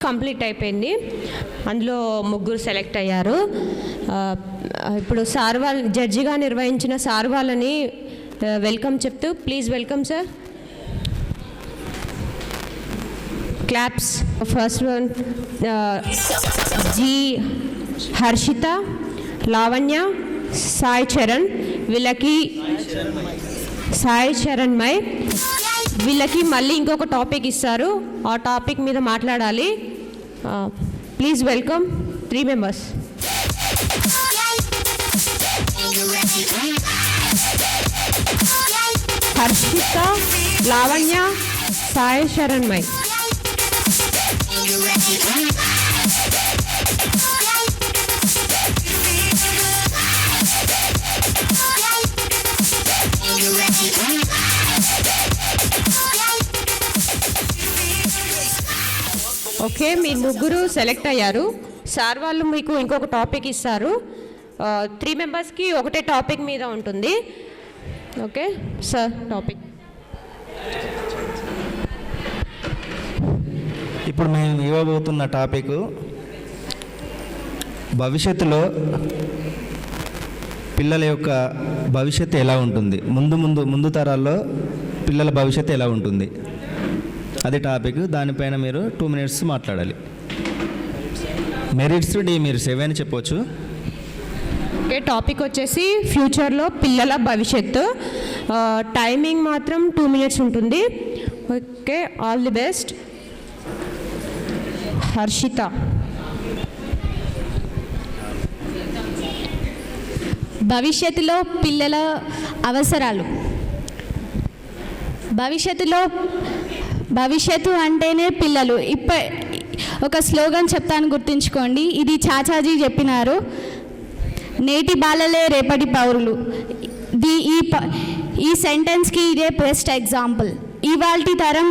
Complete అయిపోయింది. అందులో 3 select అయ్యారు. ఇప్పుడు సార్ వాళ్ళ జడ్జిగా నిర్వహించిన సార్ వాళ్ళని వెల్కమ్ చెప్తూ please welcome sir. Claps. First one G Harshita, Lavanya, Sai Charan. వీళ్ళకి సాయి చరణ్ మై వీళ్ళకి మళ్ళీ ఇంకొక టాపిక్ ఇస్తారు. ఆ టాపిక్ మీద మాట్లాడాలి. Please welcome 3 members. Harshita, Lavanya, Sai Charan మై. ఓకే, మీరు 3 సెలెక్ట్ అయ్యారు. సార్ వాళ్ళు మీకు ఇంకొక టాపిక్ ఇస్తారు. 3 మెంబర్స్కి ఒకటే టాపిక్ మీద ఉంటుంది. Okay sir, topic. ఇప్పుడు మేము ఇవ్వబోతున్న టాపిక్ భవిష్యత్తులో పిల్లల యొక్క భవిష్యత్తు ఎలా ఉంటుంది, ముందు తరాల్లో పిల్లల భవిష్యత్తు ఎలా ఉంటుంది, అది టాపిక్. దానిపైన మీరు 2 minutes మాట్లాడాలి. మెరిట్స్ డిమెరిట్స్ ఏవైనా చెప్పవచ్చు. ఓకే, టాపిక్ వచ్చేసి ఫ్యూచర్లో పిల్లల భవిష్యత్తు. టైమింగ్ మాత్రం 2 minutes ఉంటుంది. Okay, all the best. Harshita. భవిష్యత్తులో పిల్లల అవసరాలు. భవిష్యత్తు అంటేనే పిల్లలు. ఒక స్లోగన్ చెప్తాను, గుర్తుంచుకోండి. ఇది చాచాజీ చెప్పినారు. నేటి బాలలే రేపటి పౌరులు. ఈ సెంటెన్స్కి ఇదే బెస్ట్ ఎగ్జాంపుల్. ఇవాల్టి తరం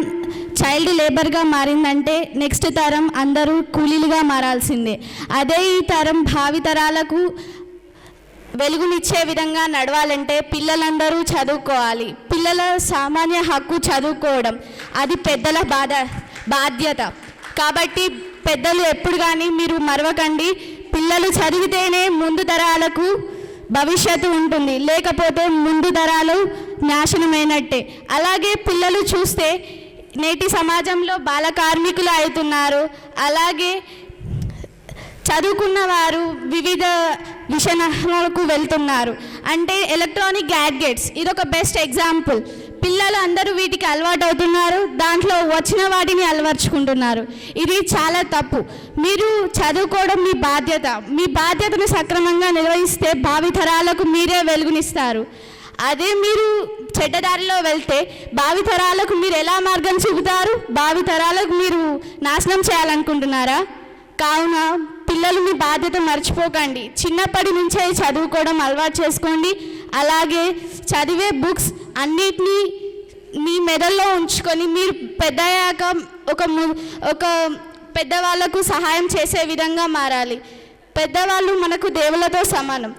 చైల్డ్ లేబర్గా మారిందంటే నెక్స్ట్ తరం అందరూ కూలీలుగా మారాల్సిందే. అదే ఈ తరం భావితరాలకు వెలుగునిచ్చే విధంగా నడవాలంటే పిల్లలందరూ చదువుకోవాలి. పిల్లల సామాన్య హక్కు చదువుకోవడం. అది పెద్దల బాధ్యత. కాబట్టి పెద్దలు ఎప్పుడు కానీ మీరు మరవకండి. పిల్లలు చదివితేనే ముందు తరాలకు భవిష్యత్తు ఉంటుంది, లేకపోతే ముందు తరాలు నాశనమైనట్టే. అలాగే పిల్లలు చూస్తే నేటి సమాజంలో బాల కార్మికులు అవుతున్నారు. అలాగే చదువుకున్న వారు వివిధ విషయాలకు వెళ్తున్నారు. అంటే ఎలక్ట్రానిక్ గ్యాడ్జెట్స్ ఇదొక బెస్ట్ ఎగ్జాంపుల్. పిల్లలు అందరూ వీటికి అలవాటు అవుతున్నారు, దాంట్లో వచ్చిన వాటిని అలవర్చుకుంటున్నారు. ఇది చాలా తప్పు. మీరు చదువుకోవడం మీ బాధ్యత. మీ బాధ్యతను సక్రమంగా నిర్వహిస్తే భావితరాలకు మీరే వెలుగునిస్తారు. అదే మీరు చెడ్డదారిలో వెళ్తే భావితరాలకు మీరు ఎలా మార్గం చూపుతారు? భావితరాలకు మీరు నాశనం చేయాలనుకుంటున్నారా? కావున పిల్లలు మీ బాధ్యత మర్చిపోకండి. చిన్నప్పటి నుంచే చదువుకోవడం అలవాటు చేసుకోండి. అలాగే చదివే బుక్స్ అన్నిటినీ మీ మెదడులో ఉంచుకొని మీరు పెద్దయ్యాక ఒక పెద్దవాళ్ళకు సహాయం చేసే విధంగా మారాలి. పెద్దవాళ్ళు మనకు దేవుళ్ళతో సమానం.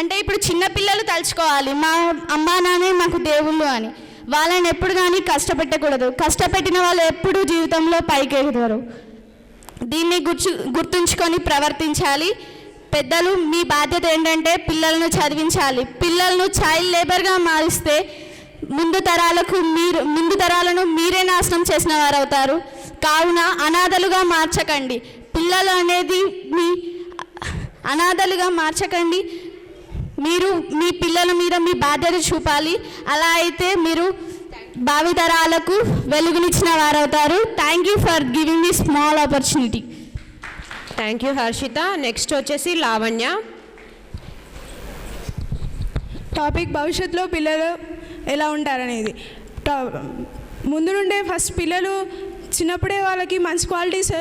అంటే ఇప్పుడు చిన్నపిల్లలు తలుచుకోవాలి, మా అమ్మా నాన్నే మాకు దేవుళ్ళు అని. వాళ్ళని ఎప్పుడు కానీ కష్టపెట్టకూడదు. కష్టపెట్టిన వాళ్ళు ఎప్పుడూ జీవితంలో పైకెగుతారు. దీన్ని గుర్తుంచుకొని ప్రవర్తించాలి. పెద్దలు మీ బాధ్యత ఏంటంటే పిల్లలను చదివించాలి. పిల్లలను చైల్డ్ లేబర్గా మారిస్తే ముందు తరాలను మీరే నాశనం చేసిన వారు అవుతారు. కావున అనాథలుగా మార్చకండి. పిల్లలు అనేది అనాథలుగా మార్చకండి. మీరు మీ పిల్లల మీద మీ బాధ్యత చూపాలి. అలా అయితే మీరు భావితరాలకు వెలుగునిచ్చిన వారవుతారు. Thank you for giving me small opportunity. Thank you Harshitha. Next వచ్చేసి లావణ్య. టాపిక్ భవిష్యత్తులో పిల్లలు ఎలా ఉంటారనేది. ముందు నుండే ఫస్ట్ పిల్లలు చిన్నప్పుడే వాళ్ళకి మంచి క్వాలిటీస్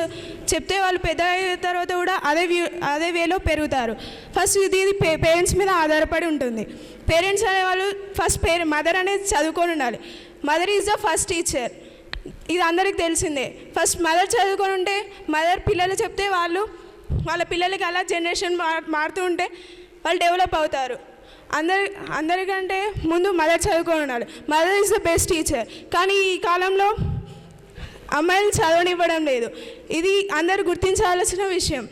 చెప్తే వాళ్ళు పెద్ద అయిన తర్వాత కూడా అదే వేలో పెరుగుతారు. ఫస్ట్ ఇది పేరెంట్స్ మీద ఆధారపడి ఉంటుంది. పేరెంట్స్ అనేవాళ్ళు ఫస్ట్ మదర్ అనేది చదువుకొని ఉండాలి. Mother is the first teacher. ఇది అందరికి తెలిసిందే. ఫస్ట్ మదర్ చదువుకొని ఉంటే మదర్ పిల్లలు చెప్తే వాళ్ళ పిల్లలకి అలా జనరేషన్ మారుతూ ఉంటే వాళ్ళు డెవలప్ అవుతారు. అందరికంటే ముందు మదర్ చదువుకొని ఉండాలి. Mother is the best teacher. కానీ ఈ కాలంలో అమ్మాయిలు చదవనివ్వడం లేదు. ఇది అందరూ గుర్తించాల్సిన విషయం.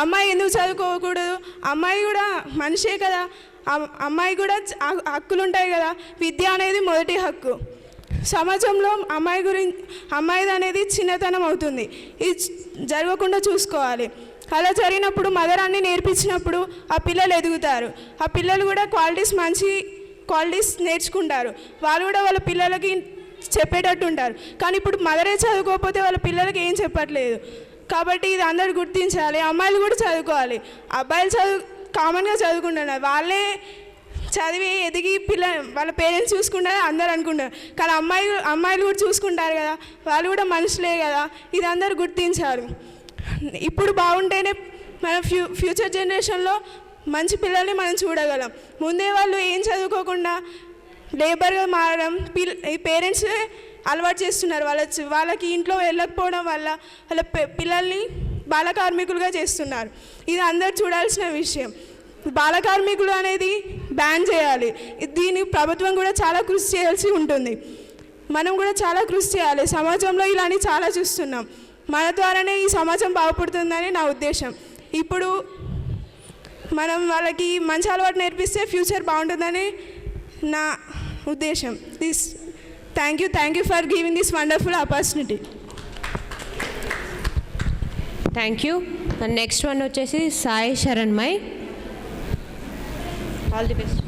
అమ్మాయి ఎందుకు చదువుకోకూడదు? అమ్మాయి కూడా మనిషే కదా, అమ్మాయి కూడా హక్కులు ఉంటాయి కదా. విద్య అనేది మొదటి హక్కు. సమాజంలో అమ్మాయిది అనేది చిన్నతనం అవుతుంది. ఇది జరగకుండా చూసుకోవాలి. అలా జరిగినప్పుడు మదర్ అన్ని నేర్పించినప్పుడు ఆ పిల్లలు ఎదుగుతారు. ఆ పిల్లలు కూడా మంచి క్వాలిటీస్ నేర్చుకుంటారు. వాళ్ళు కూడా వాళ్ళ పిల్లలకి చెప్పేటట్టు ఉంటారు. కానీ ఇప్పుడు మదరే చదువుకోకపోతే వాళ్ళ పిల్లలకి ఏం చెప్పట్లేదు. కాబట్టి ఇది అందరూ గుర్తించాలి. అమ్మాయిలు కూడా చదువుకోవాలి. అబ్బాయిలు కామన్గా చదువుకుంటున్నారు. వాళ్ళే చదివి ఎదిగి వాళ్ళ పేరెంట్స్ చూసుకుంటారు అందరు అనుకుంటారు. కానీ అమ్మాయిలు కూడా చూసుకుంటారు కదా, వాళ్ళు కూడా మనుషులే కదా. ఇది అందరూ గుర్తించాలి. ఇప్పుడు బాగుంటేనే మన ఫ్యూచర్ జనరేషన్లో మంచి పిల్లల్ని మనం చూడగలం. ముందే వాళ్ళు ఏం చదువుకోకుండా లేబర్గా మారడం ఈ పేరెంట్స్ అలవాటు చేస్తున్నారు. వాళ్ళకి ఇంట్లో వెళ్ళకపోవడం వల్ల వాళ్ళ పిల్లల్ని బాల కార్మికులుగా చేస్తున్నారు. ఇది అందరు చూడాల్సిన విషయం. బాల కార్మికులు అనేది బ్యాన్ చేయాలి. దీన్ని ప్రభుత్వం కూడా చాలా కృషి చేయాల్సి ఉంటుంది. మనం కూడా చాలా కృషి చేయాలి. సమాజంలో ఇలాంటి చాలా చూస్తున్నాం. మన ద్వారానే ఈ సమాజం బాగుపడుతుందని నా ఉద్దేశం. ఇప్పుడు మనం వాళ్ళకి మంచి అలవాటు నేర్పిస్తే ఫ్యూచర్ బాగుంటుందని నా ఉద్దేశం. Thank you for giving this wonderful opportunity. Thank you. Next one వచ్చేసి Sai Sharanmay. All the best.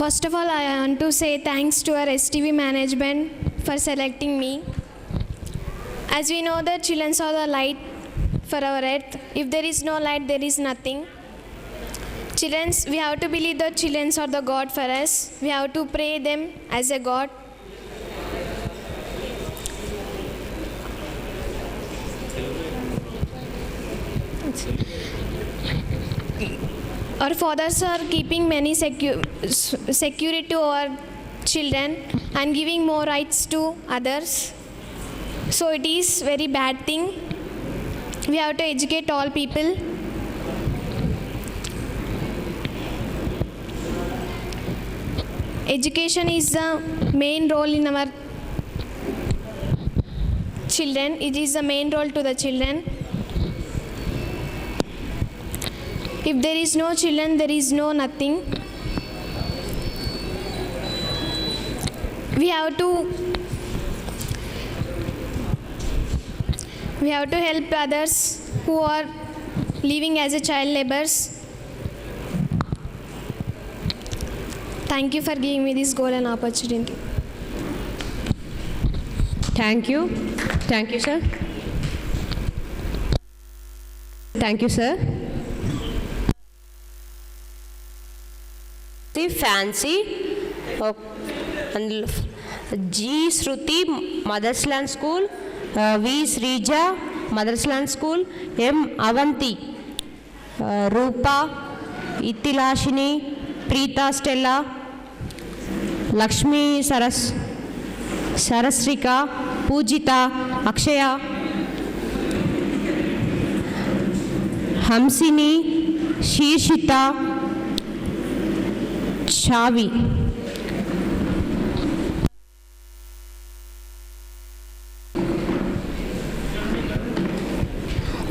First of all, I want to say thanks to our STV management for selecting me. As we know that children are the light for our earth. If there is no light, there is nothing. Children, we have to believe that children are the God for us. We have to pray them as a God. Our fathers are keeping many security to our children and giving more rights to others. So it is very bad thing. We have to educate all people. Education is the main role in our children. It is the main role to the children. If there is no children, there is no nothing. We have to help others who are living as a child laborers. Thank you for giving me this goal and opportunity. Thank you, sir. Thank you, sir. Fancy, G. Shruti, Mothersland School, V. Srija, Mothersland School, M. Avanti, Rupa, Itilashini, Preeta Stella, Lakshmi Sarasrika, Pujita, Akshaya, Hamsini, Shirshita, Shavi.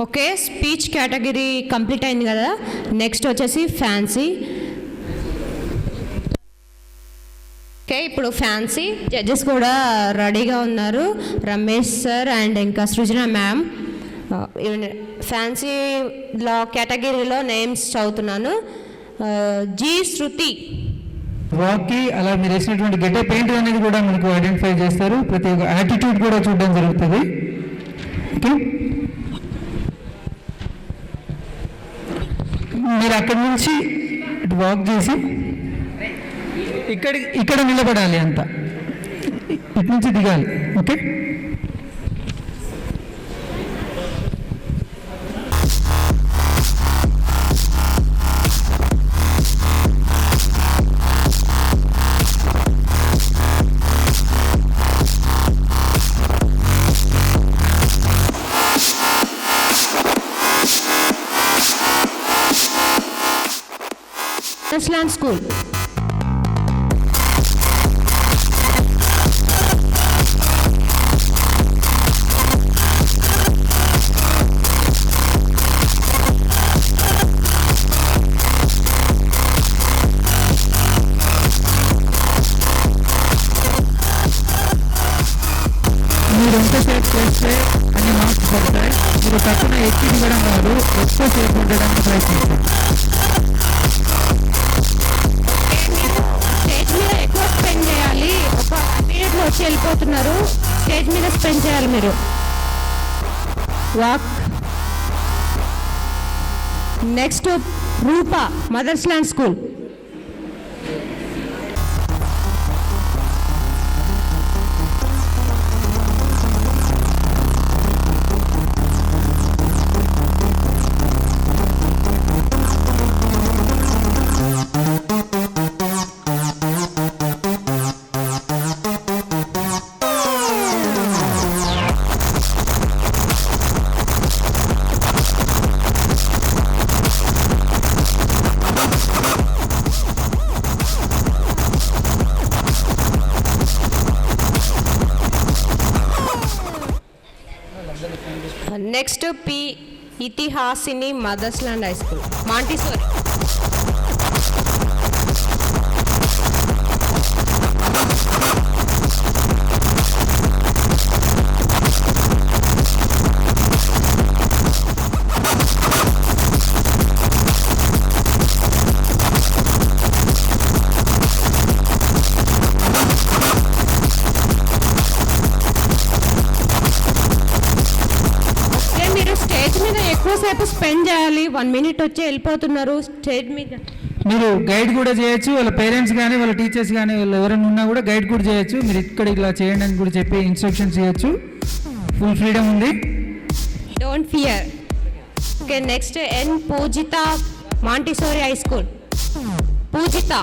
Okay, speech category complete అయింది కదా. Next వచ్చేసి fancy. Okay, ఇప్పుడు fancy judges కూడా రెడీగా ఉన్నారు, Ramesh sir and ఇంకా సృజన ma'am. ఫ్యాన్సీలో కేటగిరీలో names చదువుతున్నాను. జీ. శృతి. వాక్కి అలా మీరు వేసినటువంటి గెటప్ ఏంటి అనేది కూడా మనకు ఐడెంటిఫై చేస్తారు. ప్రతి ఒక్క యాటిట్యూడ్ కూడా చూడడం జరుగుతుంది. ఓకే, మీరు అక్కడి నుంచి వాక్ చేసి ఇక్కడ నిలబడాలి, అంతా ఇటు నుంచి దిగాలి. Okay, Mothersland School. ఎక్కువ ఇవ్వడం కాదు, ఎక్కువసేపు ఉండడానికి ప్రయత్నించండి. స్టేజ్ మీద ఎక్కువ స్పెండ్ చేయాలి. ఒక పీరియడ్లో వచ్చి వెళ్ళిపోతున్నారు, స్టేజ్ మీద స్పెండ్ చేయాలి మీరు. Walk. Next Roopa, mother's land school. Next P Itihasini, mother's land high school, Montessori. ఎక్కువసేపు స్పెండ్ చేయాలి. 1 minute వచ్చి వెళ్ళిపోతున్నారు స్టేజ్ మీద. మీరు గైడ్ కూడా చేయొచ్చు, వాళ్ళ పేరెంట్స్ కానీ వాళ్ళ టీచర్స్ కానీ వాళ్ళు ఎవరైనా ఉన్నా కూడా గైడ్ కూడా చేయొచ్చు. మీరు ఇక్కడ ఇలా చేయండి అని కూడా చెప్పి ఇన్స్ట్రక్షన్స్ చేయొచ్చు. ఫుల్ ఫ్రీడమ్ ఉంది. Don't fear. Okay, next N Poojitha, Montessori high school. Poojitha.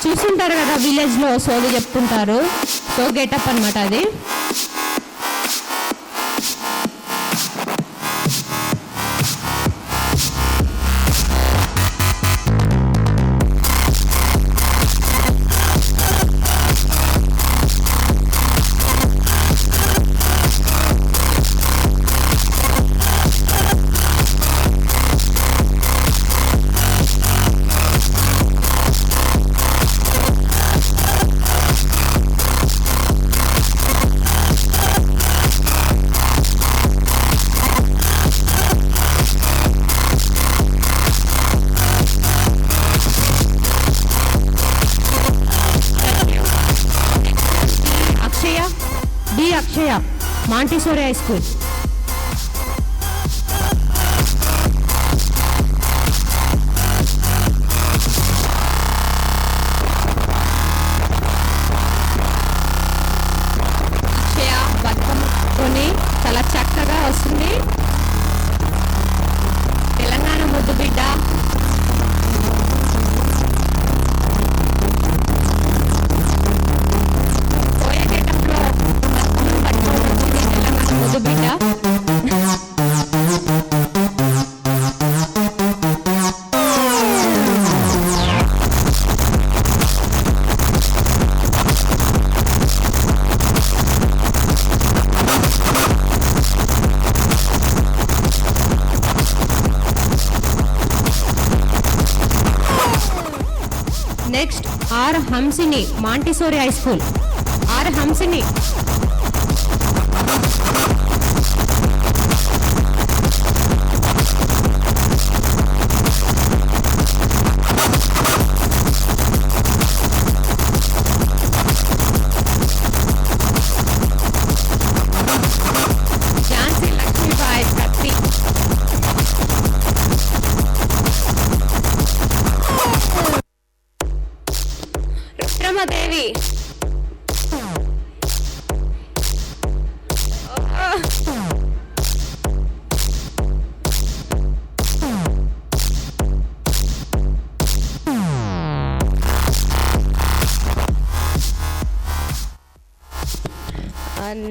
చూస్తుంటారు కదా విలేజ్లో సోది చెప్తుంటారు, సో గెటప్ అనమాట అది. Akshaya, Montessori high school. Akshaya బతుకమ్మని చాలా చక్కగా వస్తుంది. తెలంగాణ ముద్దు బిడ్డ. Next R Hamsini, Montessori high school. R Hamsini. Jhansi Lakshmibai, కత్తి. రుద్రమదేవి.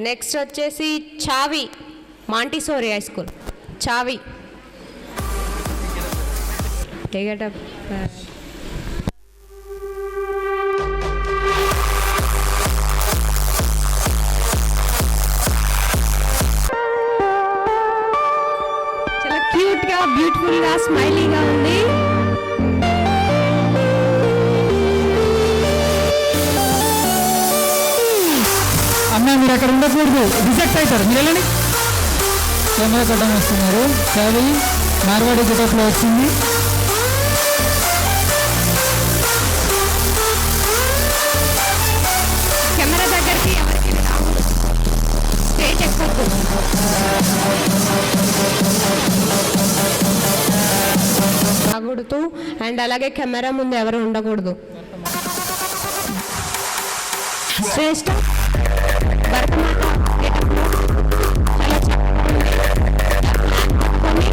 నెక్స్ట్ వచ్చేసి Chhavi, Montessori high school. Chhavi. Take it up. బ్యూటిఫుల్గా స్మైలీగా ఉంది. అమ్మ మీరు అక్కడ ఉండకూడదు, రిజెక్ట్ అవుతారు. మీరు వెళ్ళండి. కెమెరా కొట్టడం వస్తున్నారు. సారీ, మార్వాడి గెటప్లో వచ్చింది. కెమెరా దగ్గరికి ఎవరికి స్టేజ్ ఎక్కద్దు. రాకూడదు అండ్ అలాగే కెమెరా ముందు ఎవరు ఉండకూడదు. శ్రేష్ఠ భరతమాత గెటప్లో చాలా చక్కగా ఉంది.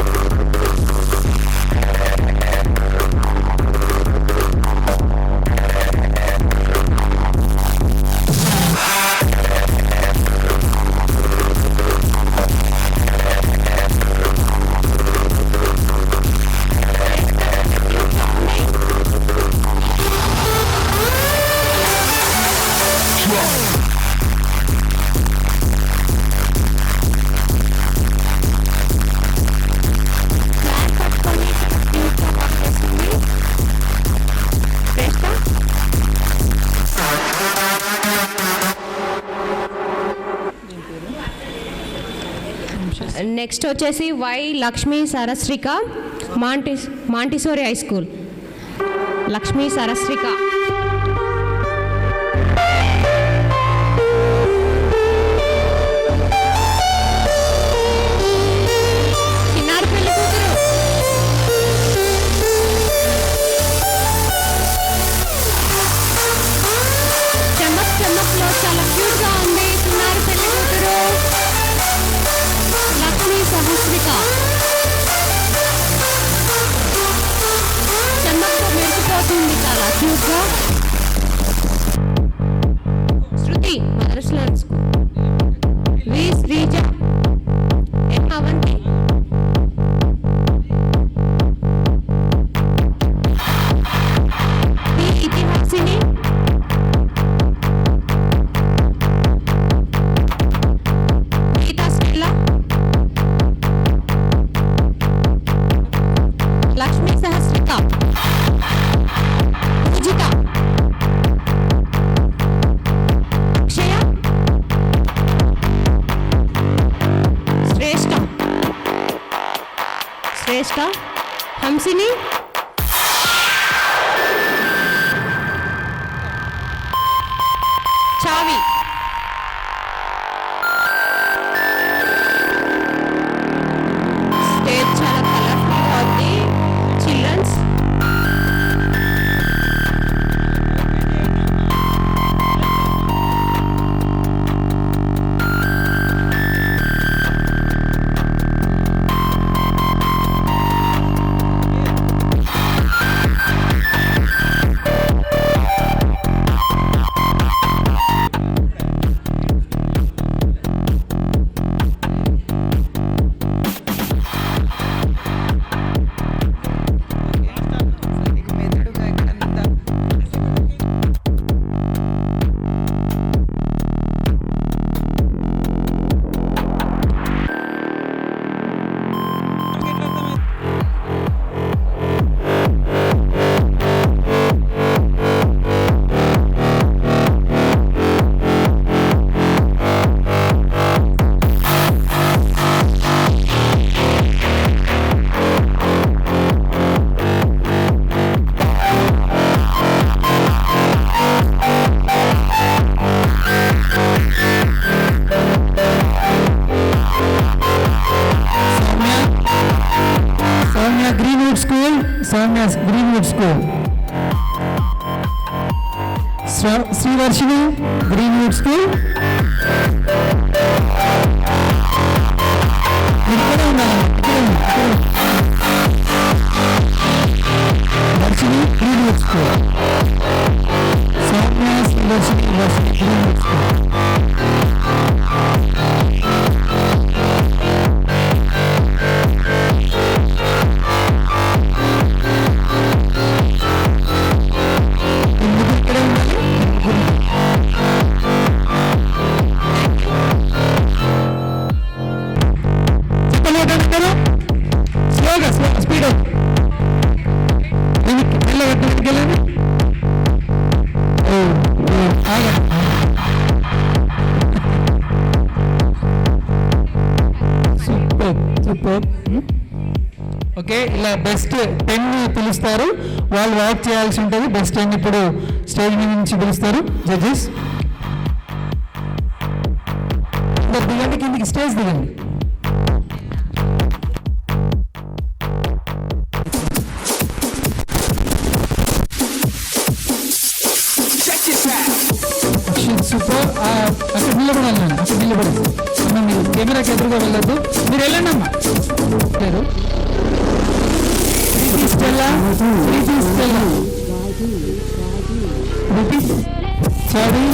నెక్స్ట్ వచ్చేసి Y Lakshmi Sarasrika Montessori high school. Lakshmi Sarasrika. చిన్నారి పెళ్లి కూతురు. చెమ్మక్లో చాలా క్యూట్గా ఉంది చిన్నారి పెళ్లి కూతురు లక్ష్మీ సహస్రిక. చెమ్మక్కు మెరిసిపోతుంది చాలా క్యూట్గా. Shruti Mothersland school. V Srija. M Avanthi. V Ithihasini. Geetha Stella. Lakshmi Sahasrika. Pujitha. Akshaya. Shreshta. Hamsini. Chavi. Stage చాలా కలర్ఫుల్గా ఉంది. Children's. Greenwood school. Srivarshini Greenwood school. ఇక్కడే ఉండాలి. Varshini Greenwood school. Soumya Srivarshini Greenwood school. Super super. Okay, ఇలా బెస్ట్ 10 పిలుస్తారు, వాళ్ళు వాక్ చేయాల్సి ఉంటుంది. బెస్ట్ 10 ఇప్పుడు స్టేజ్ మీద నుంచి పిలుస్తారు జడ్జెస్. దిగండి, కిందికి స్టేజ్ దిగండి. సూపర్. అక్కడ నిలబడాలి నేను, అక్కడ నిలబడాలి అమ్మ. మీరు కెమెరాకి ఎదురుగా వెళ్ళొద్దు, మీరు వెళ్ళండి అమ్మా. పేరు సారీ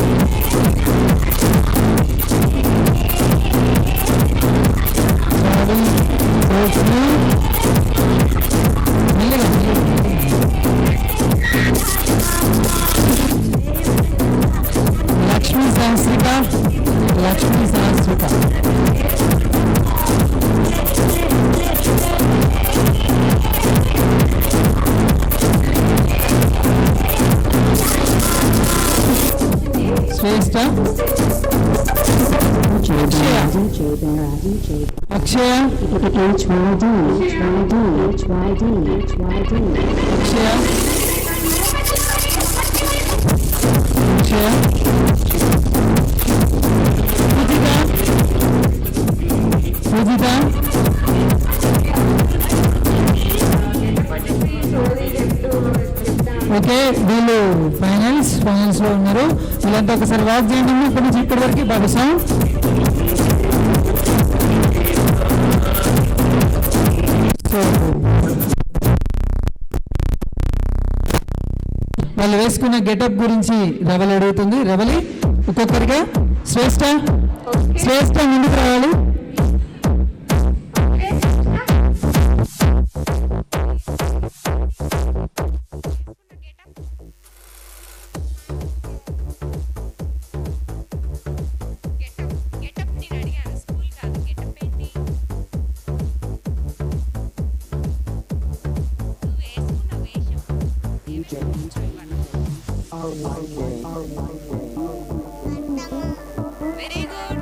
లక్ష్మీ సహస్రిక, లక్ష్మీ సహస్రిక. శ్రేష్ఠ అక్షయ, అక్షయ అక్షయ, పూజిత, ఓకే. వీళ్ళు ఫైనల్స్లో ఉన్నారు. వీళ్ళంతా ఒకసారి వాక్ చేయండి ఇప్పటి నుంచి ఇప్పటి వరకు. బాబుసా వాళ్ళు వేసుకున్న గెటప్ గురించి రవలి అడుగుతుంది. రవలి ఒక్కొక్కరిగా. శ్రేష్ఠ, శ్రేష్ఠ ముందుకు రావాలి. Very good.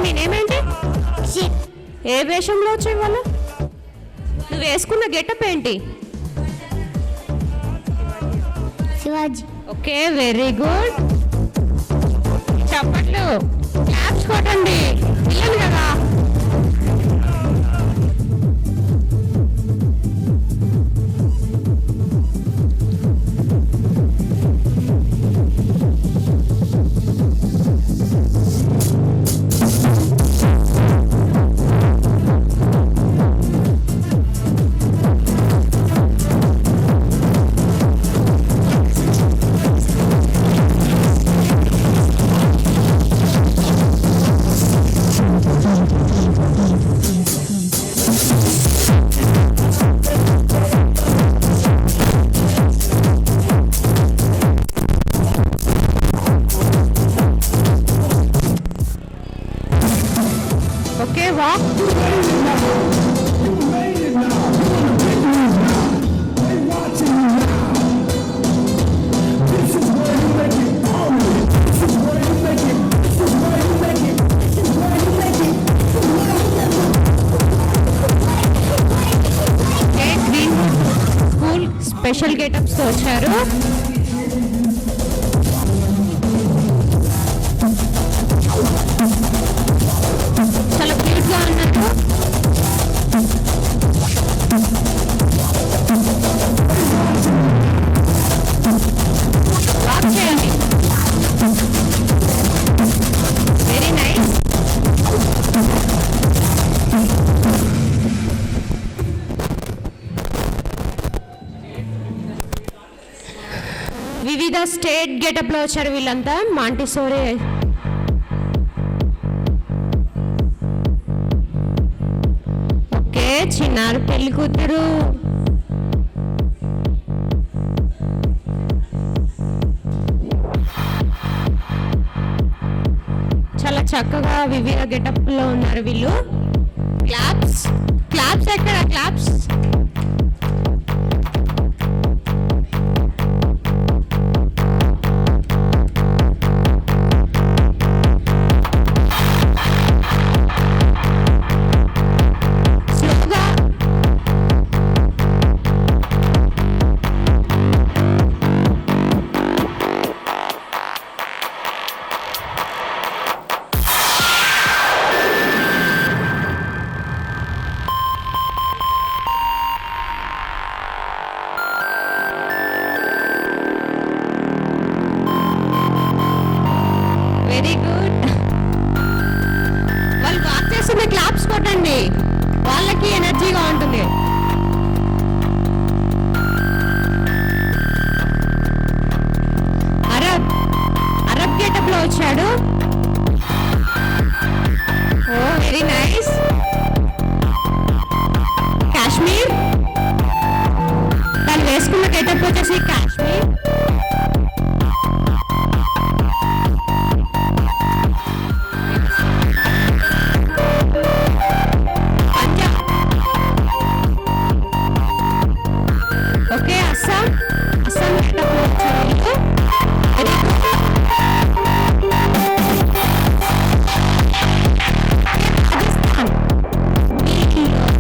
నేనేమేంటి? ఏ వేషంలో వచ్చాయి వాళ్ళు? నువ్వు వేసుకున్న గెటప్ ఏంటి? శివాజీ. Okay, very good. చప్పట్లు, క్లాప్స్ కొట్టండి. పిల్లలు కదా. Okay walk. స్కూల్ స్పెషల్ గెటప్స్తో వచ్చారు. చాలా క్యూట్గా ఉన్నారు. వాక్ చేయండి. Very nice. వివిధ స్టేట్ గెటప్లో వచ్చారు వీళ్ళంతా. మాంటిసోరే ఓకే. చిన్నారు పెళ్లి కూతురు. చాలా చక్కగా వివిధ గెటప్లో ఉన్నారు వీళ్ళు. క్లాప్స్ క్లాప్స్ ఎక్కడ క్లాప్స్? స్లోగా. Very good. వాళ్ళు వాక్ చేస్తున్న క్లాప్స్ కొట్టండి, వాళ్ళకి ఎనర్జీగా ఉంటుంది. అరబ్ గెటప్ లో వచ్చాడు. ఓ వెరీ నైస్. కాశ్మీర్ తను వేసుకున్న గెటప్ వచ్చేసి కాశ్మీర్. పంజాబ్ ఓకే. అస్సాం గెటప్ లో వచ్చారు. Very good.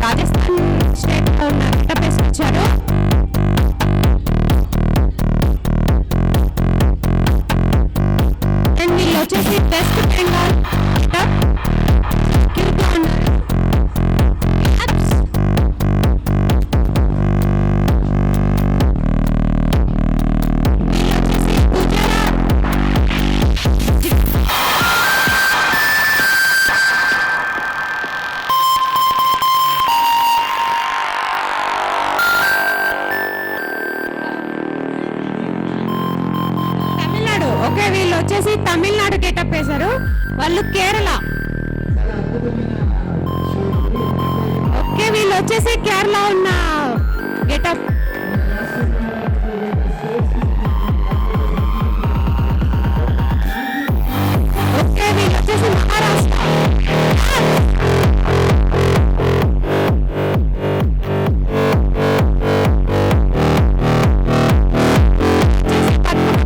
రాజస్థాన్ స్టేట్ లో ఉన్న గెటప్ వేసుకొచ్చారు. అండ్ వీళ్ళు వచ్చేసి వెస్ట్ బెంగాల్ గెటప్. క్యూట్ గా ఉన్నారు. Claps. వీళ్ళు వచ్చేసి గుజరాత్. తమిళనాడు ఓకే. వీళ్ళు వచ్చేసి తమిళనాడు గెటప్ వేశారు. వాళ్ళు కేరళ ఓకే. వీళ్ళు వచ్చేసి కేరళ ఉన్న గెటప్. ఓకే. వీళ్ళు వచ్చేసి మహారాష్ట్ర.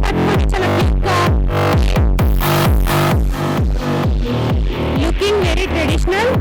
పట్టుకొని చాలా క్విక్గా. Looking very traditional.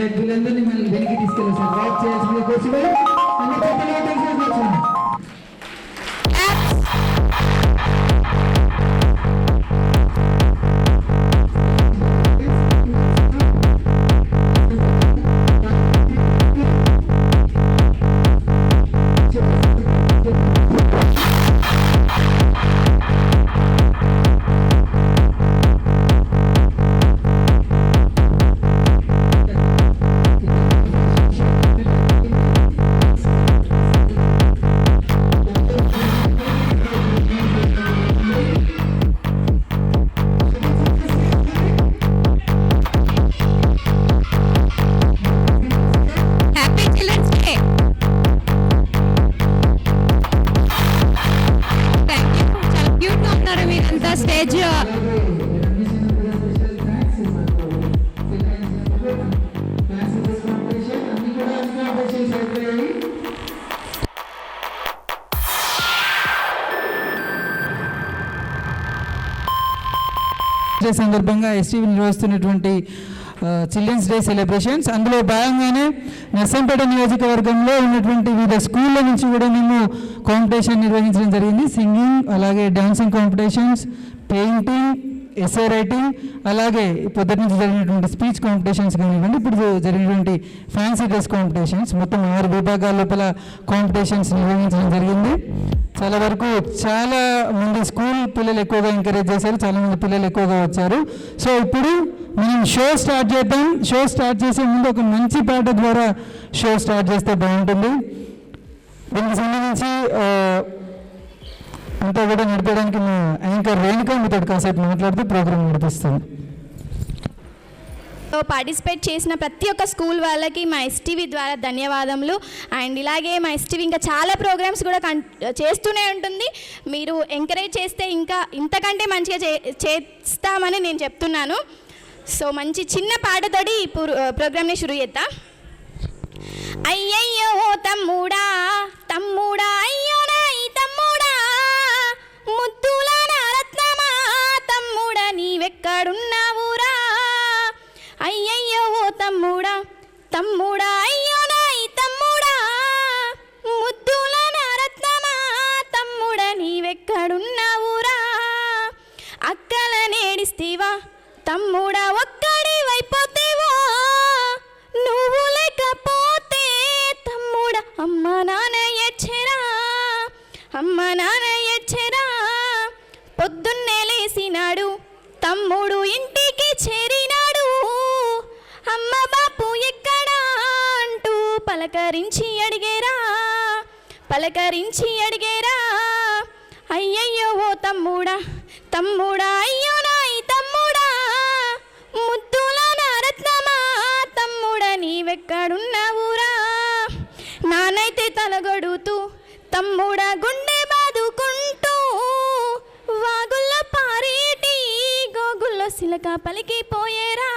రైట్, వీళ్ళందరినీ మళ్ళీ వెనక్కి తీసుకెళ్ళి సార్ రైట్ చేయాల్సింది కూర్చోబెట్టి అన్ని చేతులు కలిసి కూర్చోండి. Happy children's day. Thank you. చాలా క్యూట్గా ఉన్నారు మీరంతా స్టేజ్. సందర్భంగా ఎస్టీవీ నిర్వహిస్తున్నటువంటి చిల్డ్రన్స్ డే సెలబ్రేషన్స్, అందులో భాగంగానే నర్సంపేట నియోజకవర్గంలో ఉన్నటువంటి వివిధ స్కూళ్ళ నుంచి కూడా మేము కాంపిటీషన్ నిర్వహించడం జరిగింది. సింగింగ్, అలాగే dancing competitions, painting, essay writing, అలాగే పొద్దుటి నుంచి జరిగినటువంటి స్పీచ్ కాంపిటీషన్స్ కానివ్వండి, ఇప్పుడు జరిగినటువంటి ఫ్యాన్సీ డ్రెస్ కాంపిటీషన్స్, మొత్తం 6 విభాగాల లోపల కాంపిటీషన్స్ నిర్వహించడం జరిగింది. చాలా వరకు చాలా మంది స్కూల్ పిల్లలు ఎక్కువగా ఎంకరేజ్ చేశారు, చాలామంది పిల్లలు ఎక్కువగా వచ్చారు. సో ఇప్పుడు మనం షో స్టార్ట్ చేద్దాం. షో స్టార్ట్ చేసే ముందు ఒక మంచి పాట ద్వారా షో స్టార్ట్ చేస్తే బాగుంటుంది. దీనికి సంబంధించి అంతా కూడా నడిపేయడానికి మా యాంకర్ రేణుక మీతో కాసేపు మాట్లాడుతూ ప్రోగ్రామ్ నడిపిస్తుంది. పార్టిసిపేట్ చేసిన ప్రతి ఒక్క స్కూల్ వాళ్ళకి మా ఎస్టీవీ ద్వారా ధన్యవాదములు. అండ్ ఇలాగే మా ఎస్టీవీ ఇంకా చాలా ప్రోగ్రామ్స్ కూడా చేస్తూనే ఉంటుంది. మీరు ఎంకరేజ్ చేస్తే ఇంకా ఇంతకంటే మంచిగా చేస్తామని నేను చెప్తున్నాను. సో మంచి చిన్న పాటతోటి ఈ ప్రోగ్రామ్ని షురూ చేద్దాం. అయ్యయ్యో తమ్ముడా తమ్ముడా, అయ్యో నాయి తమ్ముడా, ముద్దుల నారత్నమా తమ్ముడా, నీవెక్కడున్నావురా. అయ్యయ్యో తమ్ముడా తమ్ముడా, అయ్యో నాయి తమ్ముడా, ముద్దుల నారత్నమా తమ్ముడా, నీవెక్కడున్నావురా. అక్కల నేడిస్తీవా తమ్ముడా, ఒక్కడి వైపోతేవో, నువ్వు లేకపోతే తమ్ముడా అమ్మ నాన్న ఎచ్చరా, అమ్మ నాన్న ఎచ్చరా. పొద్దున్నే లేసినాడు తమ్ముడు ఇంటికి చేరినాడు, అమ్మ బాపు ఎక్కడా అంటూ పలకరించి అడిగేరా, పలకరించి అడిగేరా. అయ్యయ్యో ఓ తమ్ముడా తమ్ముడా, అయ్యో నాయి తమ్ముడా, ముద్దుల నారత్నమా తమ్ముడా, నీవెక్కడున్నావురా. నానైతే తలగొడుతూ తమ్ముడా గుండె బాదుకుంటూ, వాగుల్లో పారేటి గోగుల్లో సిలక పలికిపోయేరా,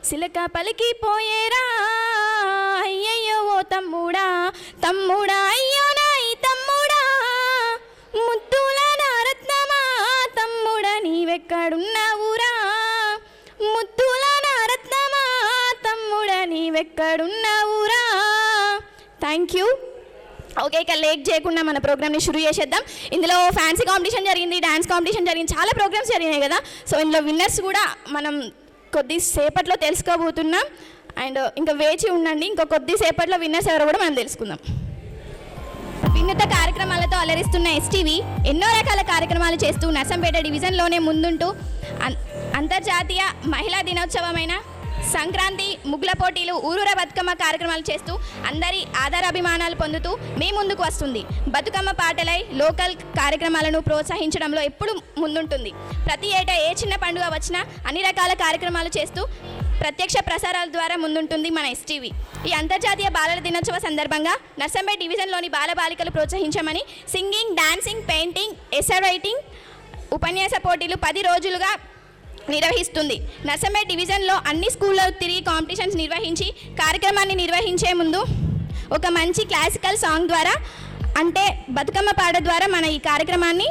సిలక పలికిపోయేరా. అయ్యయ్యో ఓ తమ్ముడా తమ్ముడా, అయ్యో నాయి తమ్ముడా, ముద్దుల నారత్నమా తమ్ముడా, నీవెక్కడున్నావురా, ముద్దుల నారత్నమా తమ్ముడా, నీవెక్కడున్నావురా. Thank you. ఓకే, ఇక లేట్ చేయకుండా మన ప్రోగ్రామ్ని షురూ చేసేద్దాం. ఇందులో ఫ్యాన్సీ కాంపిటీషన్ జరిగింది, డ్యాన్స్ కాంపిటీషన్ జరిగింది, చాలా ప్రోగ్రామ్స్ జరిగినాయి కదా. సో ఇందులో విన్నర్స్ కూడా మనం కొద్దిసేపట్లో తెలుసుకోబోతున్నాం. అండ్ ఇంకా వేచి ఉండండి, ఇంకా కొద్దిసేపట్లో విన్నర్స్ ఎవరో కూడా మనం తెలుసుకుందాం. వినూత్న కార్యక్రమాలతో అలరిస్తున్న ఎస్టీవీ ఎన్నో రకాల కార్యక్రమాలు చేస్తూ నర్సంపేట డివిజన్లోనే ముందుంటూ అంతర్జాతీయ మహిళా దినోత్సవమైన సంక్రాంతి, ముగ్గుల పోటీలు, ఊరూర బతుకమ్మ కార్యక్రమాలు చేస్తూ అందరి ఆధారాభిమానాలు పొందుతూ మీ ముందుకు వస్తుంది. బతుకమ్మ పాటలై లోకల్ కార్యక్రమాలను ప్రోత్సహించడంలో ఎప్పుడు ముందుంటుంది. ప్రతి ఏటా ఏ చిన్న పండుగ వచ్చినా అన్ని రకాల కార్యక్రమాలు చేస్తూ ప్రత్యక్ష ప్రసారాల ద్వారా ముందుంటుంది మన ఎస్టీవీ. ఈ అంతర్జాతీయ బాలల దినోత్సవ సందర్భంగా నర్సంపేట డివిజన్లోని బాలబాలికలు ప్రోత్సహించమని singing, dancing, painting, essay writing, ఉపన్యాస పోటీలు 10 రోజులుగా నిర్వహిస్తుంది. నర్సంపేట డివిజన్లో అన్ని స్కూల్లో తిరిగి కాంపిటీషన్స్ నిర్వహించి కార్యక్రమాన్ని నిర్వహించే ముందు ఒక మంచి క్లాసికల్ సాంగ్ ద్వారా, అంటే బతుకమ్మ పాట ద్వారా మన ఈ కార్యక్రమాన్ని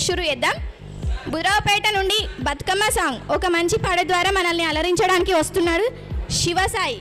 షురూ చేద్దాం. బురావుపేట నుండి బతుకమ్మ సాంగ్ ఒక మంచి పాట ద్వారా మనల్ని అలరించడానికి వస్తున్నాడు శివసాయి.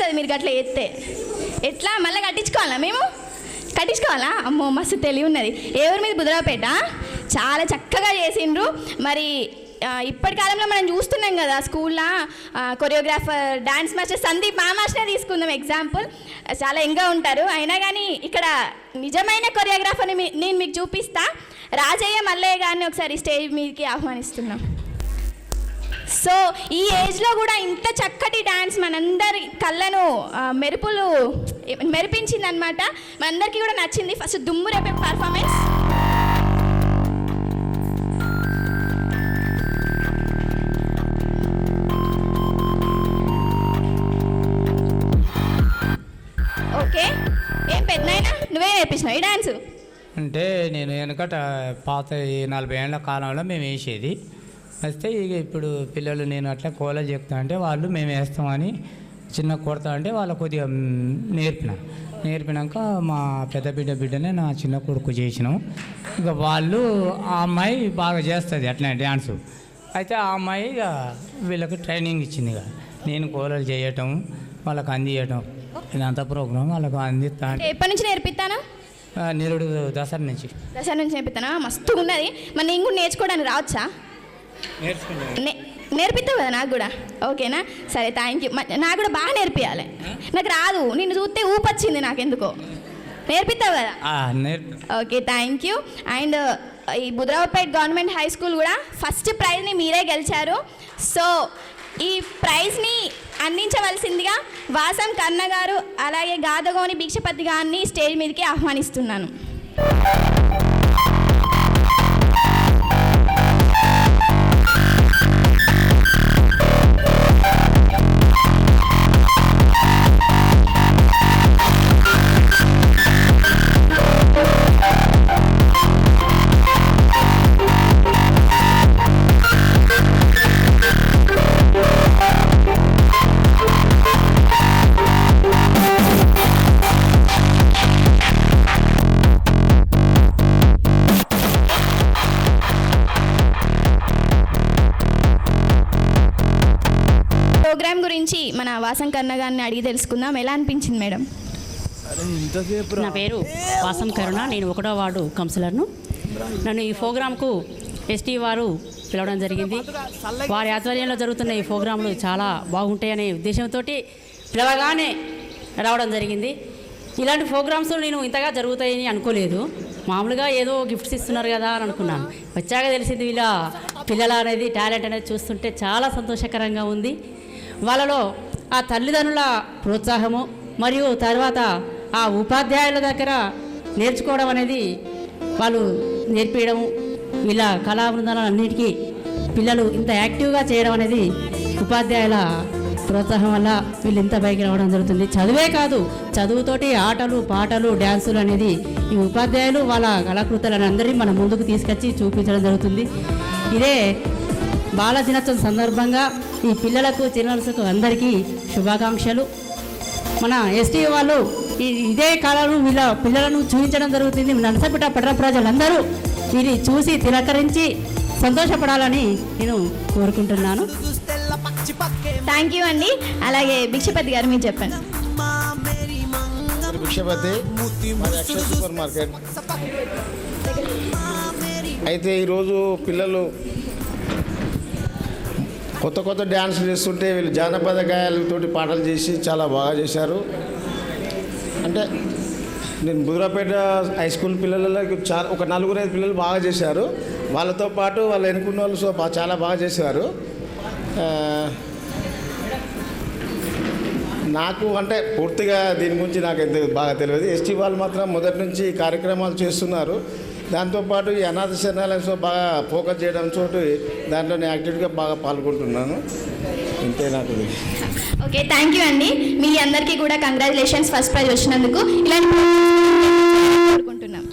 వస్తుంది మీరు గట్లా ఎత్తే. ఎట్లా మళ్ళీ కట్టించుకోవాలా మేము? కట్టించుకోవాలా? అమ్మో మస్తు తెలివి ఉన్నది. ఏ ఊరి మీద? బుధరావుపేట. చాలా చక్కగా చేసిండ్రు. మరి ఇప్పటి కాలంలో మనం చూస్తున్నాం కదా స్కూల్లో కొరియోగ్రాఫర్ డాన్స్ మాస్టర్ సందీప్ మాస్టర్నే తీసుకుందాం ఎగ్జాంపుల్. చాలా యంగ్గా ఉంటారు. అయినా కానీ ఇక్కడ నిజమైన కొరియోగ్రాఫర్ని నేను మీకు చూపిస్తా. రాజయ్య మల్లయ్య గారిని ఒకసారి స్టేజ్ మీదకి ఆహ్వానిస్తున్నాం. సో ఈ ఏజ్లో కూడా ఇంత చక్కటి డ్యాన్స్ మనందరి కళ్ళను మెరిపించింది అనమాట. మనందరికీ కూడా నచ్చింది. ఫస్ట్ దుమ్ము రేపే పర్ఫార్మెన్స్. ఓకే, ఏం పెద్దనైనా నువ్వే నేర్పించినావు ఈ డ్యాన్సు? అంటే నేను వెనకట పాత 40 ఏళ్ళ కాలంలో మేము వేసేది వస్తే ఇక ఇప్పుడు పిల్లలు నేను అట్లా కోలలు చెప్తా అంటే వాళ్ళు మేము వేస్తామని చిన్న కొడతా అంటే వాళ్ళు కొద్దిగా నేర్పినాక మా పెద్ద బిడ్డనే నా చిన్న కొడుకు చేసినాం. ఇక వాళ్ళు ఆ అమ్మాయి బాగా చేస్తుంది అట్లా డ్యాన్సు. అయితే ఆ అమ్మాయి ఇక వీళ్ళకి ట్రైనింగ్ ఇచ్చింది. ఇక నేను కోలలు చేయటం వాళ్ళకి అందియటం ఇదంతా ప్రోగ్రాం వాళ్ళకు అందిస్తా. ఎప్పటి నుంచి నేర్పిస్తాను? నిరుడు దసరా నుంచి నేర్పిస్తానా? మస్తు ఉన్నది. మరి నేను కూడా నేర్చుకోవడానికి రావచ్చా? నేర్పిస్తావు కదా నాకు కూడా? ఓకేనా, సరే థ్యాంక్ యూ. నాకు కూడా బాగా నేర్పియాలి. నాకు రాదు, నిన్ను చూస్తే ఊపొచ్చింది నాకెందుకో. నేర్పిస్తావు కదా? Okay thank you. అండ్ ఈ బుధరావుపేట గవర్నమెంట్ హై స్కూల్ కూడా ఫస్ట్ ప్రైజ్ని మీరే గెలిచారు. సో ఈ ప్రైజ్ని అందించవలసిందిగా వాసం కన్న గారు అలాగే గాదగోని భిక్షపతి గారిని స్టేజ్ మీదకి ఆహ్వానిస్తున్నాను. ప్రోగ్రామ్ గురించి మన వాసం కరుణ గారిని అడిగి తెలుసుకుందాం. ఎలా అనిపించింది మేడం? నా పేరు వాసం కరుణ, నేను 1వ వార్డు కౌన్సిలర్ను. నన్ను ఈ ప్రోగ్రాంకు ఎస్టీ వారు పిలవడం జరిగింది. వారి ఆధ్వర్యంలో జరుగుతున్న ఈ ప్రోగ్రాంలు చాలా బాగుంటాయనే ఉద్దేశంతో పిలవగానే రావడం జరిగింది. ఇలాంటి ప్రోగ్రామ్స్ నేను ఇంతగా జరుగుతాయని అనుకోలేదు. మామూలుగా ఏదో గిఫ్ట్స్ ఇస్తున్నారు కదా అని అనుకున్నాను. వచ్చాక తెలిసింది వీళ్ళ పిల్లల అనేది టాలెంట్ అనేది చూస్తుంటే చాలా సంతోషకరంగా ఉంది. వాళ్ళలో ఆ తల్లిదండ్రుల ప్రోత్సాహము మరియు తర్వాత ఆ ఉపాధ్యాయుల దగ్గర నేర్చుకోవడం అనేది వాళ్ళు నేర్పించడం, వీళ్ళ కళా బృందాలన్నిటికీ పిల్లలు ఇంత యాక్టివ్గా చేయడం అనేది ఉపాధ్యాయుల ప్రోత్సాహం వల్ల వీళ్ళు ఇంత పైకి రావడం జరుగుతుంది. చదువే కాదు, చదువుతోటి ఆటలు పాటలు డ్యాన్సులు అనేది ఈ ఉపాధ్యాయులు వాళ్ళ కళాకృతులను అందరినీ మన ముందుకు తీసుకొచ్చి చూపించడం జరుగుతుంది. ఇదే బాల దినోత్సవం సందర్భంగా ఈ పిల్లలకు చిన్నలకు అందరికీ శుభాకాంక్షలు. మన ఎస్టీ వాళ్ళు ఇదే కాలంలో వీళ్ళ పిల్లలను చూపించడం జరుగుతుంది. నర్సపేట పట్టణ ప్రజలందరూ ఇది చూసి తిలకరించి సంతోషపడాలని నేను కోరుకుంటున్నాను. థ్యాంక్ యూ అండి. అలాగే భిక్షపతి గారు మీరు చెప్పండి. Bhikshapathi super market. అయితే ఈరోజు పిల్లలు కొత్త డ్యాన్సులు చేస్తుంటే వీళ్ళు జానపద గాయాలతోటి పాటలు చేసి చాలా బాగా చేశారు. అంటే నేను బుధరాపేట హై స్కూల్ పిల్లలకి ఒక 4-5 పిల్లలు బాగా చేశారు. వాళ్ళతో పాటు వాళ్ళు ఎన్నుకున్న వాళ్ళు చాలా బాగా చేశారు. నాకు అంటే పూర్తిగా దీని గురించి నాకు ఎంత బాగా తెలియదు. ఎస్టీ వాళ్ళు మాత్రం మొదటి నుంచి కార్యక్రమాలు చేస్తున్నారు. దాంతోపాటు ఈ అనాథ శరణాలయంలో బాగా ఫోకస్ చేయడం చోటు దాంట్లో నేను యాక్టివ్గా బాగా పాల్గొంటున్నాను. ఇంతే నాకు. ఓకే థ్యాంక్ యూ అండి. మీ అందరికీ కూడా కంగ్రాచులేషన్స్ ఫస్ట్ ప్రైజ్ వచ్చినందుకు. ఇలాంటి కోరుకుంటున్నాం.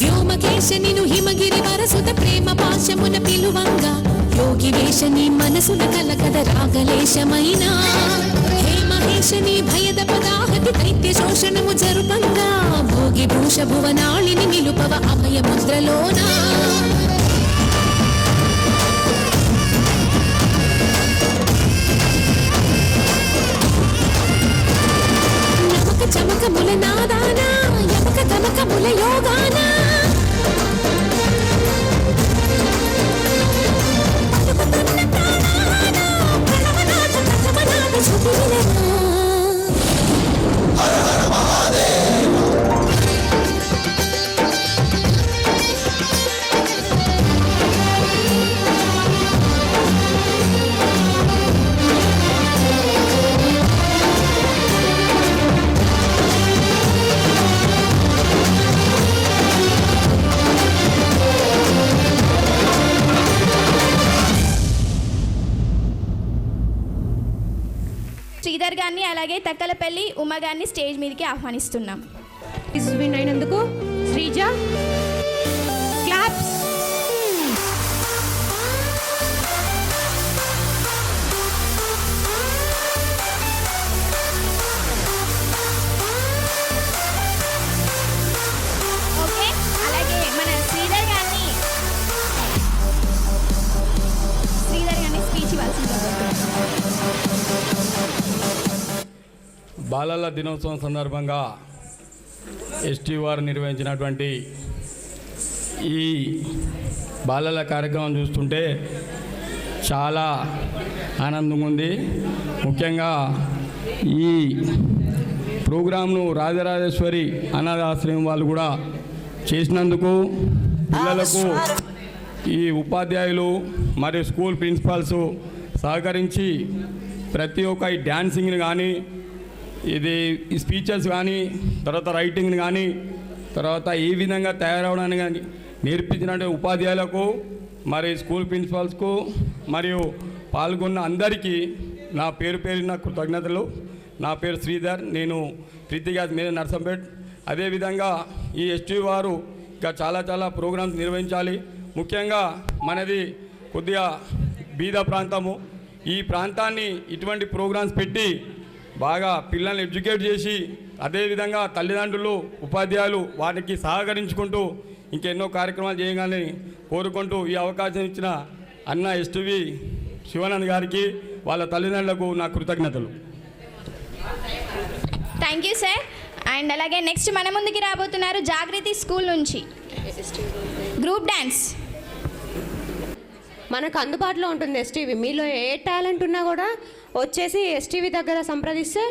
వ్యోమకేశ నిను హిమగిరి వరసుత ప్రేమ పాశమున పిలువంగా యోగి వేషని మనసున కలకద రాగలేశమైన హే మహేశని భయద పదాహతి దైత్య శోషణము జరుపంగా భోగి భూష భువనాళిని నిలుపవ అభయ ముద్రలోనా నమక చమకముల నాదానా యమక తమకముల యోగానా పలుకుతున్న ప్రాణానా ప్రణవనాథ ప్రథమనాథ శుభివినరా హర హర మహాదేవ్ శ్రీధర్ గారిని అలాగే తక్కలపల్లి ఉమ గారిని స్టేజ్ మీదకి ఆహ్వానిస్తున్నాం. విన్ అయినందుకు శ్రీజ క్లాప్స్. ఓకే, అలాగే మన శ్రీధర్ గారిని స్పీచ్ ఇవ్వాల్సింది. బాలల దినోత్సవం సందర్భంగా ఎస్టీ వారు నిర్వహించినటువంటి ఈ బాలల కార్యక్రమం చూస్తుంటే చాలా ఆనందంగా ఉంది. ముఖ్యంగా ఈ ప్రోగ్రాంను రాజరాజేశ్వరి అనాథాశ్రయం వాళ్ళు కూడా చేసినందుకు పిల్లలకు ఈ ఉపాధ్యాయులు మరియు స్కూల్ ప్రిన్సిపాల్స్ సహకరించి ప్రతి ఒక్క ఈ డ్యాన్సింగ్ని కానీ ఇది ఈ స్పీచెస్ కానీ తర్వాత రైటింగ్ని కానీ తర్వాత ఏ విధంగా తయారవడానికి కానీ నేర్పించినటువంటి ఉపాధ్యాయులకు మరి స్కూల్ ప్రిన్సిపాల్స్కు మరియు పాల్గొన్న అందరికీ నా పేరున కృతజ్ఞతలు. నా పేరు శ్రీధర్, నేను ప్రీతి గ్యాస్ మీద నర్సంపేట్. అదేవిధంగా ఈ ఎస్టీ వారు ఇంకా చాలా ప్రోగ్రామ్స్ నిర్వహించాలి. ముఖ్యంగా మనది కొద్దిగా బీద ప్రాంతము. ఈ ప్రాంతాన్ని ఇటువంటి ప్రోగ్రామ్స్ పెట్టి బాగా పిల్లల్ని ఎడ్యుకేట్ చేసి అదేవిధంగా తల్లిదండ్రులు ఉపాధ్యాయులు వారికి సహకరించుకుంటూ ఇంకెన్నో కార్యక్రమాలు చేయగానే కోరుకుంటూ ఈ అవకాశం ఇచ్చిన అన్న ఎస్టీవీ శివానంద్ గారికి వాళ్ళ తల్లిదండ్రులకు నా కృతజ్ఞతలు. Thank you sir. అండ్ అలాగే నెక్స్ట్ మన ముందుకి రాబోతున్నారు జాగృతి స్కూల్ నుంచి గ్రూప్ డ్యాన్స్. మనకు అందుబాటులో ఉంటుంది ఎస్టీవీ. మీలో ఏ టాలెంట్ ఉన్నా కూడా వచ్చేసి ఎస్టీవీ దగ్గర సంప్రదిస్తే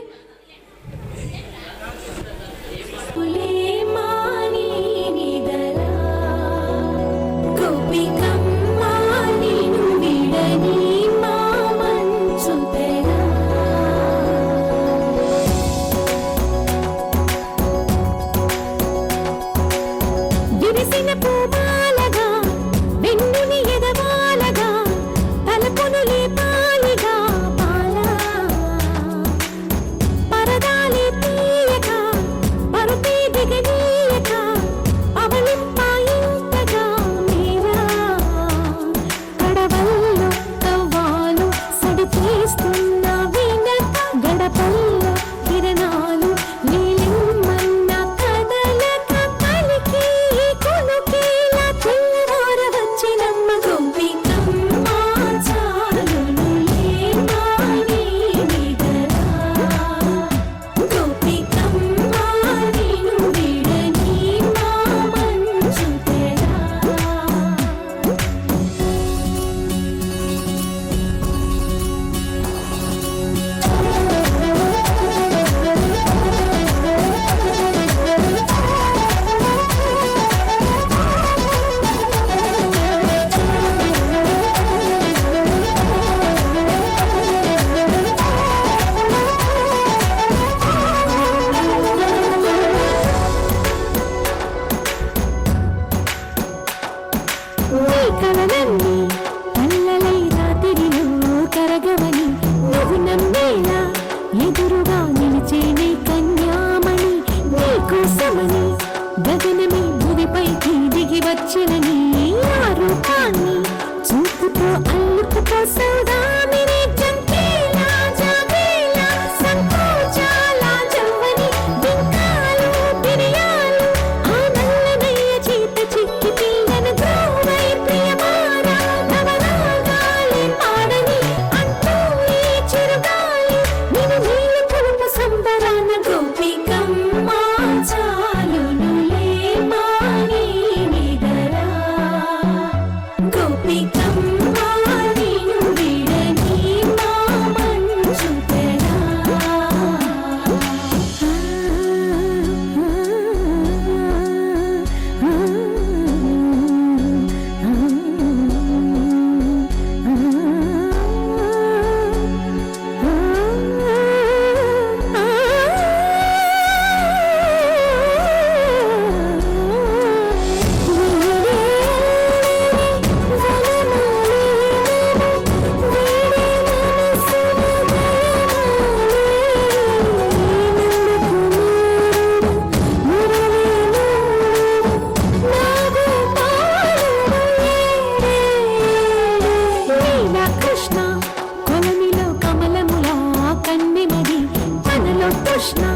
కృష్ణ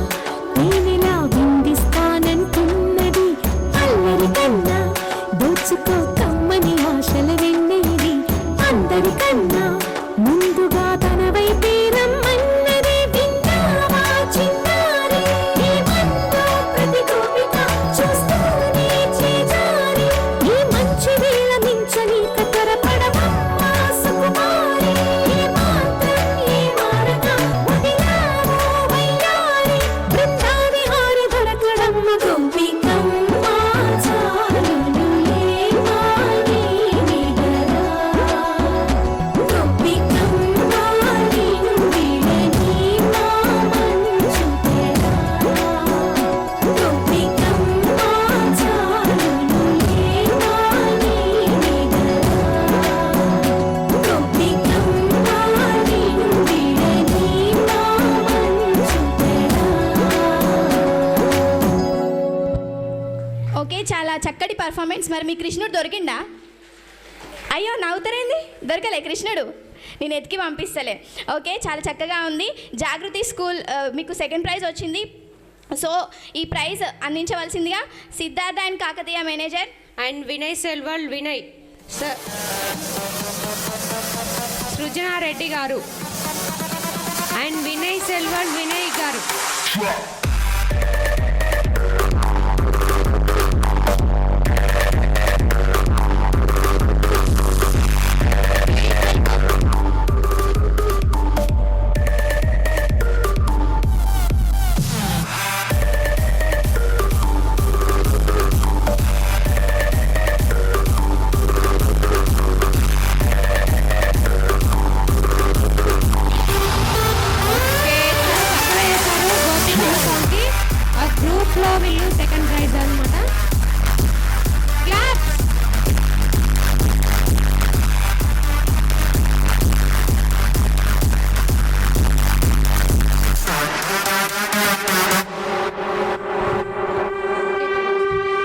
నేనెలా విందిస్తానంటున్నది అల్లరి కన్నా దోచుకో కమ్మని ఆశల వెన్నెది అందరికన్నా ముందుగా తన వైపే రమ్మన్నది విన్నావా చిన్నారి ఏమందో ప్రతి గోపిక చూస్తూనే చేజారి ఈ మంచి వేళ మించని కతరపడవమ్మ సుకుమారి ఏ మాత్రం ఏ మారక వదిలావో వయ్యారి బృందావి హారి దొరకడమ్మ గోపికమ్మ చాలును ఏమాని నిగరా గోపికమ్మ నీను వీడని మా మంచు తెరా గోపికమ్మ చాలును ఏమాని నిగరా గోపికమ్మ నీను వీడని మా మంచు తెరా. ఓకే, చాలా చక్కటి పర్ఫార్మెన్స్. మరి మీ కృష్ణుడు దొరికిండా? అయ్యో నవ్వుతారేంది, దొరకలే కృష్ణుడు, నేను ఎతికి పంపిస్తలే. ఓకే, చాలా చక్కగా ఉంది. జాగృతి స్కూల్ మీకు సెకండ్ ప్రైజ్ వచ్చింది. సో ఈ ప్రైజ్ అందించవలసిందిగా Siddhartha and Kakatiya manager and Vinay సెల్వల్ వినయ్ సార్, సృజనారెడ్డి గారు అండ్ వినయ్ సెల్వల్ వినయ్ గారు. గ్రూప్లో వీళ్ళు సెకండ్ ప్రైజ్ అనమాట. క్లాప్స్.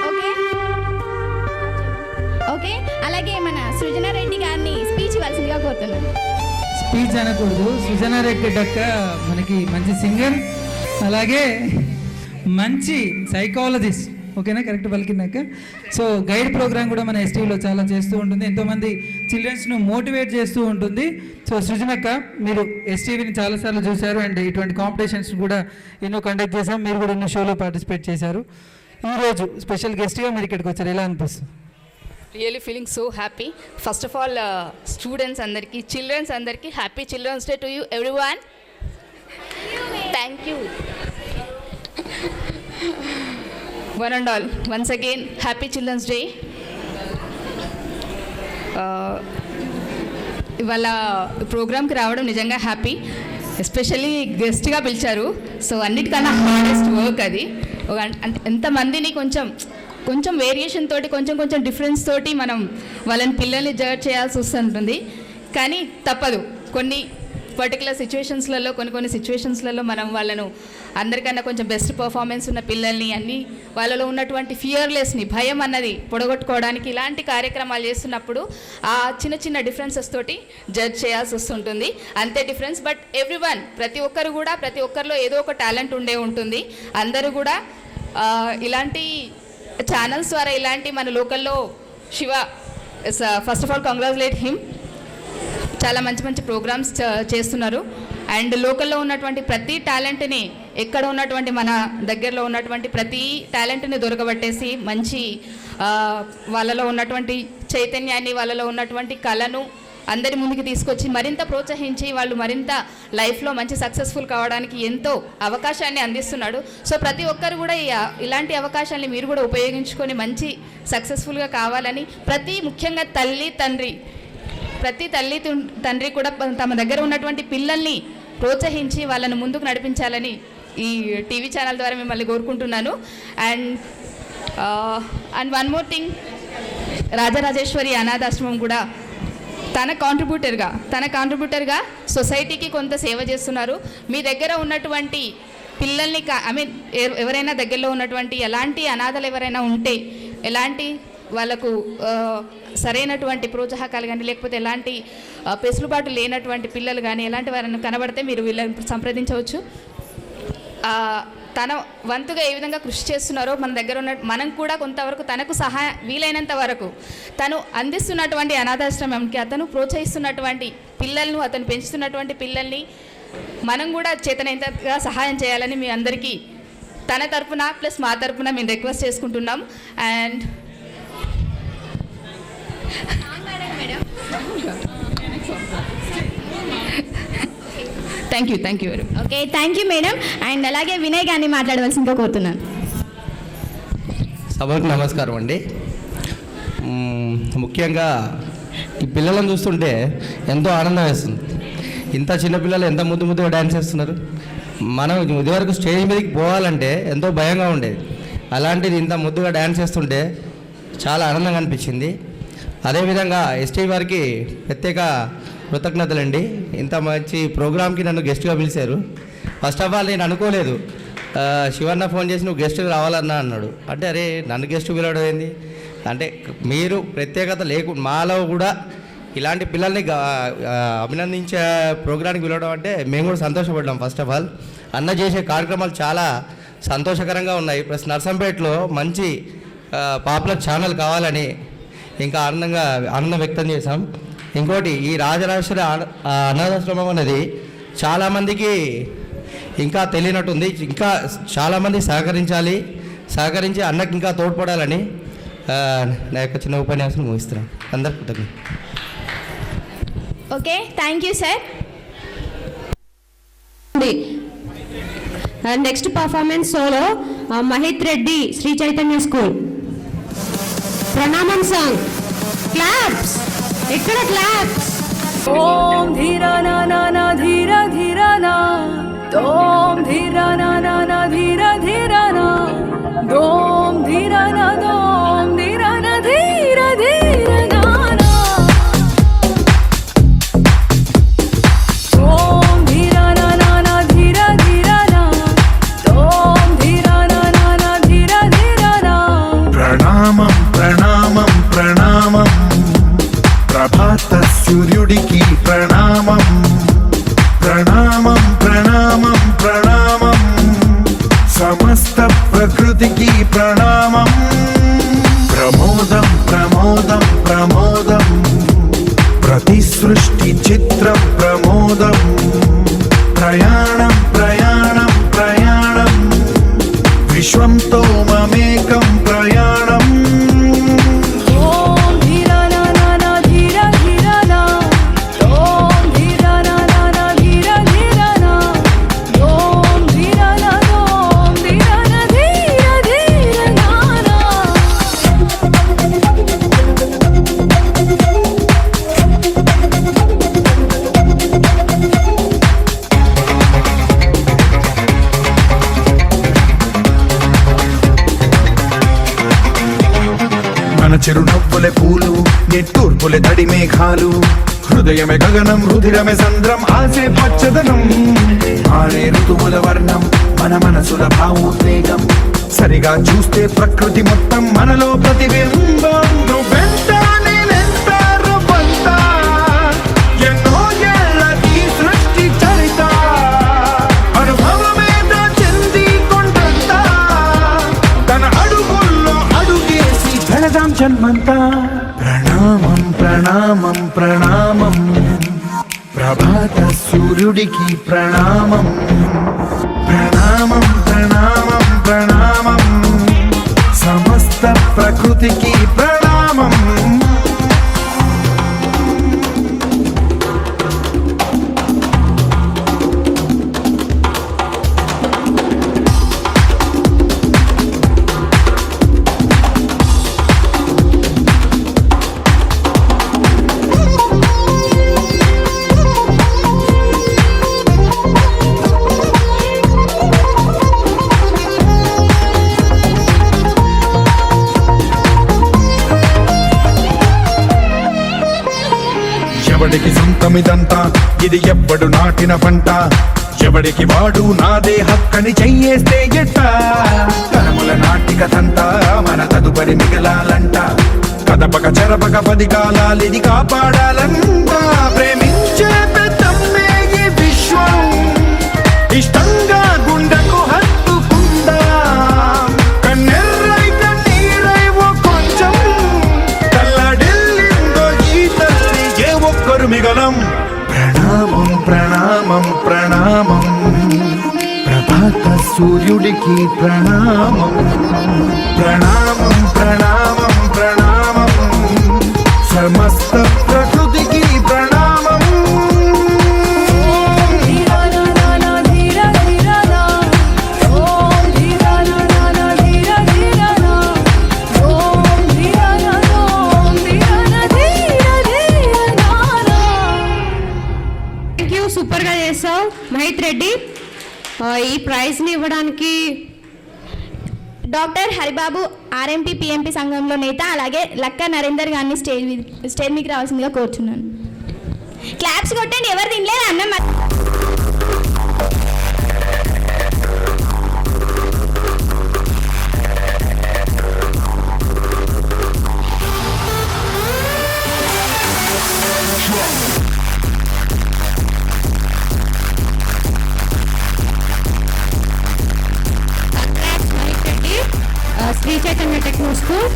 ఓకే ఓకే, అలాగే మన సృజనారెడ్డి గారిని స్పీచ్ ఇవ్వాల్సిందిగా కోరుతున్నాను. స్పీచ్ అనకూడదు, సృజనారెడ్డి డక్క మనకి మంచి సింగర్, అలాగే మంచి సైకాలజిస్ట్. ఓకేనా, కరెక్ట్ పలికినాక. సో గైడ్ ప్రోగ్రామ్ కూడా మన ఎస్టీవీలో చాలా చేస్తూ ఉంటుంది, ఎంతోమంది చిల్డ్రన్స్ను మోటివేట్ చేస్తూ ఉంటుంది. సో సృజనక్క, మీరు ఎస్టీవీని చాలాసార్లు చూశారు అండ్ ఇటువంటి కాంపిటీషన్స్ కూడా ఎన్నో కండక్ట్ చేశాం, మీరు కూడా ఎన్నో షోలో పార్టిసిపేట్ చేశారు. ఈరోజు స్పెషల్ గెస్ట్గా మీరు ఇక్కడికి వచ్చారు, ఎలా అనిపిస్తుంది? Really feeling so happy. First of all students అందరికీ, చిల్డ్రన్స్ అందరికీ happy children's day to you everyone. Thank you one and all. Once again happy children's day. ఇవాళ ప్రోగ్రామ్కి రావడం నిజంగా హ్యాపీ, ఎస్పెషల్లీ గెస్ట్గా పిలిచారు. సో అన్నిటికన్నా హార్డెస్ట్ వర్క్ అది. ఎంతమందిని కొంచెం వేరియేషన్ తోటి, కొంచెం డిఫరెన్స్ తోటి మనం వాళ్ళని పిల్లల్ని జడ్జ్ చేయాల్సి వస్తుంటుంది. కానీ తప్పదు, కొన్ని పర్టికులర్ సిచ్యువేషన్స్లలో కొన్ని సిచ్యువేషన్స్లలో మనం వాళ్ళను అందరికన్నా కొంచెం బెస్ట్ పర్ఫార్మెన్స్ ఉన్న పిల్లల్ని, అన్నీ వాళ్ళలో ఉన్నటువంటి ఫియర్లెస్ని, భయం అన్నది పొడగొట్టుకోవడానికి ఇలాంటి కార్యక్రమాలు చేస్తున్నప్పుడు ఆ చిన్న డిఫరెన్సెస్ తోటి జడ్జ్ చేయాల్సి వస్తుంటుంది. అంతే డిఫరెన్స్. బట్ ఎవ్రీవన్, ప్రతి ఒక్కరిలో ఏదో ఒక టాలెంట్ ఉండే ఉంటుంది. అందరూ కూడా ఇలాంటి ఛానల్స్ ద్వారా, ఇలాంటి మన లోకల్లో Shiva, first of all congratulate him, చాలా మంచి ప్రోగ్రామ్స్ చేస్తున్నారు. అండ్ లోకల్లో ఉన్నటువంటి ప్రతి టాలెంట్ని, ఎక్కడ ఉన్నటువంటి మన దగ్గరలో ఉన్నటువంటి ప్రతి టాలెంట్ని దొరకబట్టేసి మంచి వాళ్ళలో ఉన్నటువంటి చైతన్యాన్ని, వాళ్ళలో ఉన్నటువంటి కళను అందరి ముందుకు తీసుకొచ్చి మరింత ప్రోత్సహించి వాళ్ళు మరింత లైఫ్లో మంచి సక్సెస్ఫుల్ కావడానికి ఎంతో అవకాశాన్ని అందిస్తున్నాడు. సో ప్రతి ఒక్కరు కూడా ఇలాంటి అవకాశాన్ని మీరు కూడా ఉపయోగించుకొని మంచి సక్సెస్ఫుల్గా కావాలని, ముఖ్యంగా ప్రతి తల్లి తండ్రి కూడా తమ దగ్గర ఉన్నటువంటి పిల్లల్ని ప్రోత్సహించి వాళ్ళను ముందుకు నడిపించాలని ఈ టీవీ ఛానల్ ద్వారా మిమ్మల్ని కోరుకుంటున్నాను. And one more thing, Rajarajeshwari అనాథాశ్రమం కూడా తన కాంట్రిబ్యూటర్గా సొసైటీకి కొంత సేవ చేస్తున్నారు. మీ దగ్గర ఉన్నటువంటి పిల్లల్ని ఎవరైనా దగ్గరలో ఉన్నటువంటి ఎలాంటి అనాథలు ఎవరైనా ఉంటే, ఎలాంటి వాళ్ళకు సరైనటువంటి ప్రోత్సాహకాలు కానీ, లేకపోతే ఎలాంటి పెసులుబాటు లేనటువంటి పిల్లలు కానీ ఎలాంటి వారిని కనబడితే మీరు వీళ్ళని సంప్రదించవచ్చు. తన వంతుగా ఏ విధంగా కృషి చేస్తున్నారో మన దగ్గర ఉన్న మనం కూడా కొంతవరకు తనకు వీలైనంత వరకు తను అందిస్తున్నటువంటి అనాథాశ్రమంకి అతను ప్రోత్సహిస్తున్నటువంటి పిల్లలను అతను పెంచుతున్నటువంటి పిల్లల్ని మనం కూడా చేతనైనంతగా సహాయం చేయాలని మీ అందరికీ తన తరపున ప్లస్ మా తరపున మేము రిక్వెస్ట్ చేసుకుంటున్నాం. And thank you very much. Okay, thank you madam. And అలాగే వినయ్ గారిని మాట్లాడవలసిందిగా కోరుతున్నాను. సభకు నమస్కారం అండి. ముఖ్యంగా ఈ పిల్లలను చూస్తుంటే ఎంతో ఆనందం వేస్తుంది. ఇంత చిన్నపిల్లలు ఎంత ముద్దుగా డ్యాన్స్ చేస్తున్నారు. మనం ఇదివరకు స్టేజ్ మీదకి పోవాలంటే ఎంతో భయంగా ఉండేది. అలాంటిది ఇంత ముద్దుగా డ్యాన్స్ చేస్తుంటే చాలా ఆనందంగా అనిపించింది. అదేవిధంగా ఎస్టీ వారికి ప్రత్యేక కృతజ్ఞతలండి. ఇంత మంచి ప్రోగ్రామ్కి నన్ను గెస్ట్గా పిలిచారు. ఫస్ట్ ఆఫ్ ఆల్ నేను అనుకోలేదు. శివన్న ఫోన్ చేసి నువ్వు గెస్ట్ రావాలన్నా అన్నాడు. అంటే అరే నన్ను గెస్ట్ పిలవడం ఏంది అంటే మీరు ప్రత్యేకత మాలో కూడా ఇలాంటి పిల్లల్ని అభినందించే ప్రోగ్రాంకి పిలవడం అంటే మేము కూడా సంతోషపడ్డాం. ఫస్ట్ ఆఫ్ ఆల్ అన్న చేసే కార్యక్రమాలు చాలా సంతోషకరంగా ఉన్నాయి. ప్లస్ నర్సంపేటలో మంచి పాపులర్ ఛానల్ కావాలని ఇంకా ఆనందం వ్యక్తం చేశాం. ఇంకోటి ఈ రాజరాజేశ్వరి అనాథాశ్రమం అనేది చాలామందికి ఇంకా తెలియనట్టుంది. ఇంకా చాలామంది సహకరించి అన్నకి ఇంకా తోడ్పడాలని నా యొక్క చిన్న ఉపన్యాసం ముగిస్తున్నాను. అందరికీ కృతజ్ఞతలు. Okay, thank you sir. Next performance solo Mahith Reddy, Sri Chaitanya school. ప్రణామం సాంగ్. క్లాప్స్. ఎక్కడ క్లాప్స్? ఓం ధీరా నా నా నా ధీరా ధీరా నా, ఓం ధీరా నా నా నా ధీరా ధీరా నా, ఓం ధీరా నా ఓం ధీరా నా ధీరా ధీరా నా నా, ఓం ధీరా నా నా నా ధీరా ధీరా నా, ఓం ధీరా నా నా నా ధీరా ధీరా నా. ప్రణామం ప్రణామం ప్రణామం ప్రభాత సూర్యుడికి ప్రణామం. ప్రణామం ప్రణామం ప్రణామం సమస్త ప్రకృతికి ప్రణామం. ప్రమోదం ప్రమోదం ప్రమోదం ప్రతి సృష్టి చిత్రం ప్రమోదం. ప్రయాణం ప్రయాణం ప్రయాణం విశ్వంతో మమేకం ప్రయాణం. చిరునవ్వులే పూలు, నిట్టూర్పులే తడి మేఘాలు, హృదయమే గగనం, రుధిరమే సంద్రం, ఆసే పచ్చదనం. ఆరే ఋతువుల వర్ణం, మన మనసుల భావోద్వేగం. సరిగా చూస్తే ప్రకృతి మొత్తం మనలో ప్రతిబింబం. నువ్వెంత నేనెంత రవ్వంత, ఎన్నో ఏళ్ళకి సృష్టి చరిత. అనుభవమే చెంది కొండంత, తన అడుగుల్లో అడుగేసి జనదాం జన్మంతా. ప్రణామం ప్రణామం ప్రణామం ప్రభాత సూర్యుడికి ప్రణామం. ప్రణామం ప్రణామం ప్రణామం సమస్త ప్రకృతికి ప్రణామం. ఎవడికి సొంతమిదంతా, ఇది ఎవ్వడు నాటిన పంట. ఎవడికి వాడు నాదే హక్కని చెయ్యేస్తే ఎట్ట. తరముల నాటికతంతా మన తదుపరి మిగలాలంట. కదపక చెరపక 10 కాలాలిది కాపాడాలంట. ప్రేమించే పెద్దమ్మే ఈ విశ్వం, ఇష్టంగా గుండెకు సూర్యుడికి ప్రణామం ప్రణామం ప్రణామం ప్రణామం సమస్త ప్రకృతికి ప్రణామం థ్యాంక్ యూ, సూపర్గా చేసావు మహిత్ రెడ్డి. ఈ ప్రైజ్ని ఇవ్వడానికి డాక్టర్ హరిబాబు ఆర్ఎంపీ పిఎంపీ సంఘంలో నేత, అలాగే లక్క నరేందర్ గారిని స్టేజ్ మీకు రావాల్సిందిగా కోరుచున్నాను. క్లాప్స్ కొట్టండి, ఎవరు తినలేదు అన్నం. Sri Chaitanya techno school.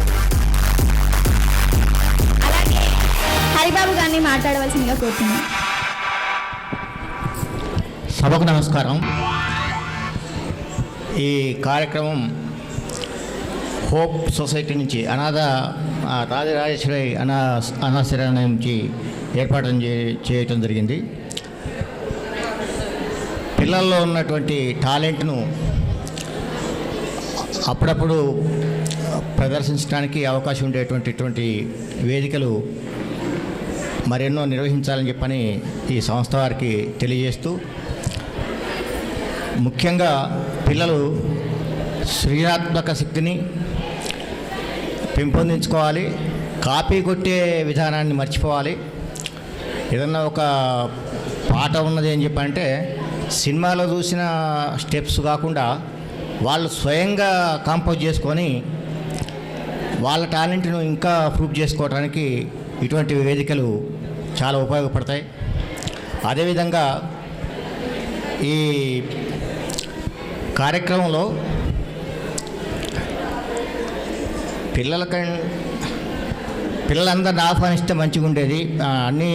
అలాగే హరిబాబు గారిని మాట్లాడవలసిందిగా కోరుతున్నాను. సభకు నమస్కారం. ఈ కార్యక్రమం హోప్ సొసైటీ నుంచి రాజరాజేశ్వరి అనాథాశ్రయం నుంచి ఏర్పాటు చేయటం జరిగింది. పిల్లల్లో ఉన్నటువంటి టాలెంట్ను అప్పుడప్పుడు ప్రదర్శించడానికి అవకాశం ఉండేటువంటి వేదికలు మరెన్నో నిర్వహించాలని చెప్పని ఈ సంస్థ వారికి తెలియజేస్తూ, ముఖ్యంగా పిల్లలు సృజనాత్మక శక్తిని పెంపొందించుకోవాలి, కాపీ కొట్టే విధానాన్ని మర్చిపోవాలి. ఏదన్నా ఒక పాట ఉన్నది అని చెప్పంటే సినిమాలో చూసిన స్టెప్స్ కాకుండా వాళ్ళు స్వయంగా కాంపోజ్ చేసుకొని వాళ్ళ టాలెంట్ను ఇంకా ప్రూవ్ చేసుకోవడానికి ఇటువంటి వేదికలు చాలా ఉపయోగపడతాయి. అదేవిధంగా ఈ కార్యక్రమంలో పిల్లలందరిని ఆహ్వానిస్తే మంచిగా ఉండేది. అన్ని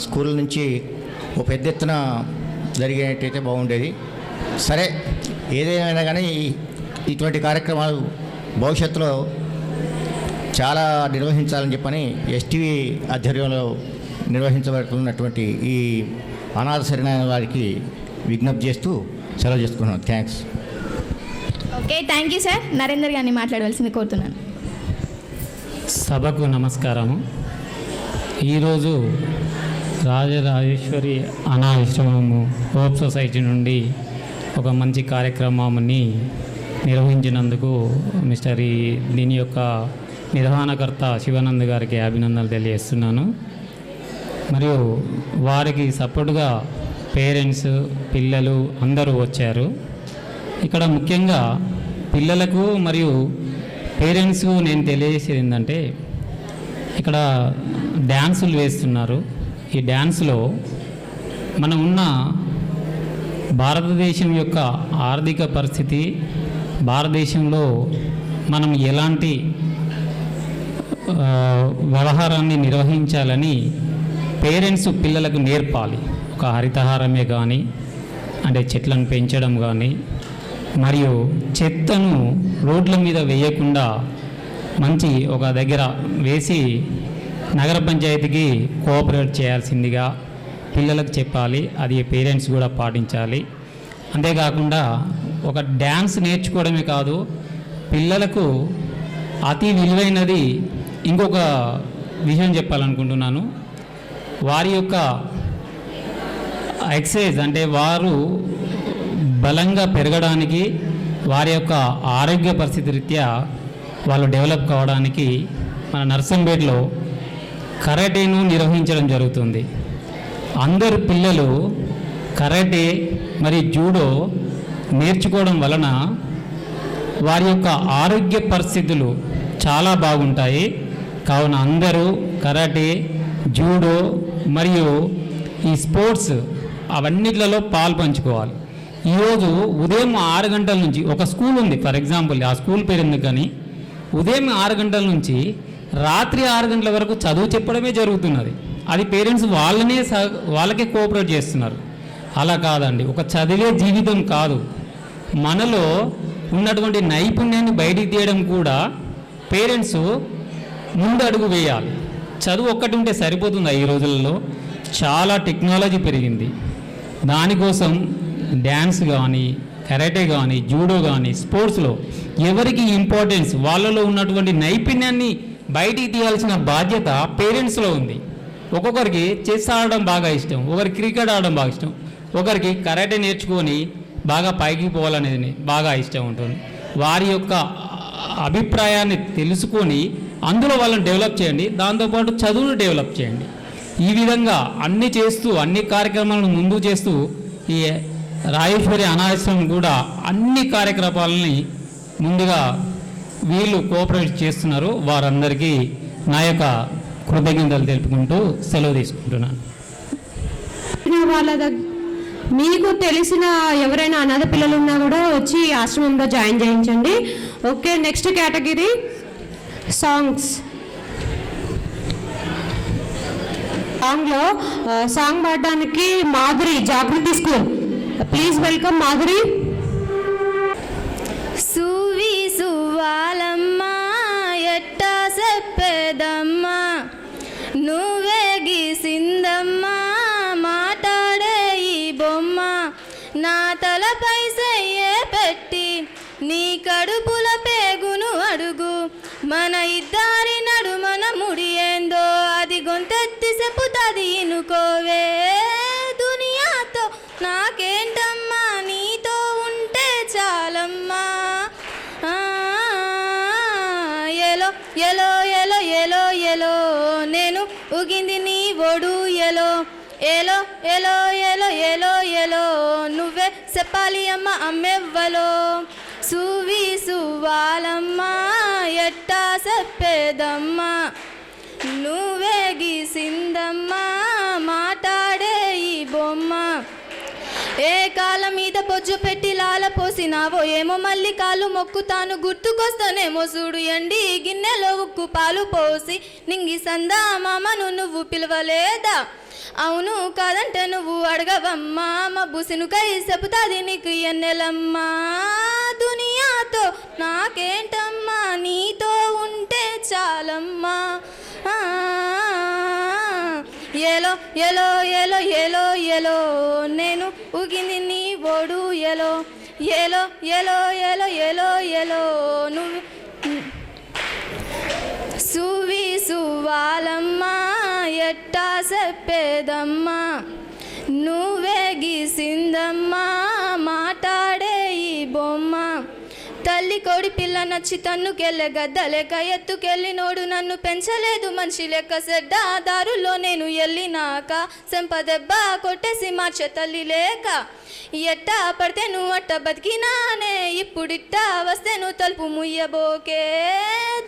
స్కూళ్ళ నుంచి ఒక పెద్ద ఎత్తున జరిగేటైతే బాగుండేది. సరే, ఏదేమైనా కానీ ఇటువంటి కార్యక్రమాలు భవిష్యత్తులో చాలా నిర్వహించాలని చెప్పని ఎస్టీవీ ఆధ్వర్యంలో నిర్వహించబడుతున్నటువంటి ఈ అనాథ శరణాలయం వారికి విజ్ఞప్తి చేస్తూ సెలవు చేసుకున్నాను. Thanks. Okay, thank you sir. Narender గారిని మాట్లాడవలసింది కోరుతున్నాను. సభకు నమస్కారము. ఈరోజు రాజరాజేశ్వరి అనాథాశ్రమము హోప్ సొసైటీ నుండి ఒక మంచి కార్యక్రమాన్ని నిర్వహించినందుకు దీని యొక్క నిర్వహణకర్త శివానంద్ గారికి అభినందనలు తెలియజేస్తున్నాను. మరియు వారికి సపోర్టుగా పేరెంట్స్, పిల్లలు అందరూ వచ్చారు. ఇక్కడ ముఖ్యంగా పిల్లలకు మరియు పేరెంట్స్కు నేను తెలియజేసేది ఏంటంటే, ఇక్కడ డ్యాన్సులు వేస్తున్నారు. ఈ డ్యాన్స్లో మనం ఉన్న భారతదేశం యొక్క ఆర్థిక పరిస్థితి, భారతదేశంలో మనం ఎలాంటి వ్యవహారాన్ని నిర్వహించాలని పేరెంట్స్ పిల్లలకు నేర్పాలి. ఒక హరితహారమే కానీ, అంటే చెట్లను పెంచడం కానీ, మరియు చెత్తను రోడ్ల మీద వేయకుండా మంచి ఒక దగ్గర వేసి నగర పంచాయతీకి కోఆపరేట్ చేయాల్సిందిగా పిల్లలకు చెప్పాలి. అది పేరెంట్స్ కూడా పాటించాలి. అంతేకాకుండా ఒక డ్యాన్స్ నేర్చుకోవడమే కాదు, పిల్లలకు అతి విలువైనది ఇంకొక విషయం చెప్పాలనుకుంటున్నాను. వారి యొక్క ఎక్సర్సైజ్, అంటే వారు బలంగా పెరగడానికి, వారి యొక్క ఆరోగ్య పరిస్థితి రీత్యా వాళ్ళు డెవలప్ కావడానికి మన నర్సంపేటలో కరాటేను నిర్వహించడం జరుగుతుంది. అందరు పిల్లలు కరాటే మరియు జూడో నేర్చుకోవడం వలన వారి యొక్క ఆరోగ్య పరిస్థితులు చాలా బాగుంటాయి. కావున అందరూ కరాటే, జూడో మరియు ఈ స్పోర్ట్స్ అవన్నిట్లలో పాలు పంచుకోవాలి. ఈరోజు ఉదయం 6 గంటల నుంచి ఒక స్కూల్ ఉంది, ఫర్ ఎగ్జాంపుల్ ఆ స్కూల్ పేరు ఎందుకు కానీ, ఉదయం 6 గంటల నుంచి రాత్రి 6 గంటల వరకు చదువు చెప్పడమే జరుగుతున్నది. అది పేరెంట్స్ వాళ్ళకే కోఆపరేట్ చేస్తున్నారు. అలా కాదండి, ఒక చదివే జీవితం కాదు. మనలో ఉన్నటువంటి నైపుణ్యాన్ని బయటికి తీయడం కూడా పేరెంట్స్ ముందు అడుగు వేయాలి. చదువు ఒక్కటి ఉంటే సరిపోతుందా? ఈ రోజులలో చాలా టెక్నాలజీ పెరిగింది. దానికోసం డ్యాన్స్ కానీ, కరాటే కానీ, జూడో కానీ, స్పోర్ట్స్లో ఎవరికి ఇంపార్టెన్స్, వాళ్ళలో ఉన్నటువంటి నైపుణ్యాన్ని బయటికి తీయాల్సిన బాధ్యత పేరెంట్స్లో ఉంది. ఒక్కొక్కరికి చెస్ ఆడడం బాగా ఇష్టం, ఒకరికి క్రికెట్ ఆడడం బాగా ఇష్టం, ఒకరికి కరాటే నేర్చుకొని బాగా పైకి పోవాలనేది బాగా ఇష్టం ఉంటుంది. వారి యొక్క అభిప్రాయాన్ని తెలుసుకొని అందులో వాళ్ళని డెవలప్ చేయండి. దాంతోపాటు చదువును డెవలప్ చేయండి. ఈ విధంగా అన్ని చేస్తూ, అన్ని కార్యక్రమాలను ముందు చేస్తూ ఈ రాజేశ్వరి అనాథాశ్రమం కూడా అన్ని కార్యక్రమాలని ముందుగా వీళ్ళు కోఆపరేట్ చేస్తున్నారు. వారందరికీ నా యొక్క కృతజ్ఞతలు తెలుపుకుంటూ సెలవు తీసుకుంటున్నాను. మీకు తెలిసిన ఎవరైనా అనాథ పిల్లలు ఉన్నా కూడా వచ్చి ఆశ్రమంలో జాయిన్ చేయించండి. Okay, next category songs. సాంగ్లో సాంగ్ పాడడానికి Madhuri, Jagruthi school. Please welcome Madhuri. సువి సువ్వాలమ్మా ఎట్టా చెప్పేదమ్మా, నువ్వే గీసిందమ్మా మాట్లాడే ఈ బొమ్మ, నా తలపై చెయ్యే పెట్టి నీ కడుపుల పేగును అడుగు, మన ఇద్దరి నడుమన ముడి ఏందో అది గొంతెత్తి చెప్పుతుంది ఇనుకోవే. దునియాతో నాకేంటమ్మా, నీతో ఉంటే చాలమ్మా. ఎలో ఎలో ఎలో ఎలో ఎలో నేను ఉగింది నీ ఒడు ఎలో, ఎలో ఎలో ఎలో ఎలో ఎలో నువ్వే చెప్పాలి అమ్మ అమ్మెవ్వలో. సువి సువ్వాలమ్మా ఎట్టా చెప్పేదమ్మా, నువ్వే గీసిందమ్మా మాట్లాడే ఈ బొమ్మ, ఏ కాళ్ళ మీద పొజ్జు పెట్టి లాల పోసినావో ఏమో మళ్ళీ కాళ్ళు మొక్కుతాను గుర్తుకొస్తానేమో చూడు ఎండి గిన్నెలో ఉక్కు పాలు పోసి నింగి సందా మామను నువ్వు పిలవలేదా? అవును కాదంటే నువ్వు అడగవమ్మా, మా బుసినుకై చెబుతాది నీకు ఎన్నెలమ్మా. దునియాతో నాకేంటమ్మా, నీతో ఉంటే చాలమ్మా. ఎలో ఎలో ఎలో ఎలో ఎలో నేను ఉగింది నీ ఒడు ఎలో, ఎలో ఎలో ఎలో ఎలో ఎలో నువ్వు. సువి సువ్వాలమ్మా ఎట్టా చెప్పేదమ్మా, నువ్వే గీసిందమ్మా మాట్లాడే ఈ బొమ్మ, తల్లి కోడి పిల్ల నచ్చి తన్నుకెళ్ళే గద్ద లెక్క ఎత్తుకెళ్ళినోడు నన్ను పెంచలేదు మనిషి లెక్క, సెడ్డ దారుల్లో నేను వెళ్ళినాక సెంపదెబ్బ కొట్టేసి మార్చే తల్లి లేక, ఎట్టా పడితే నువ్వు అట్ట బతికినానే ఇప్పుడిట్టా వస్తే నువ్వు తలుపు ముయ్యబోకే.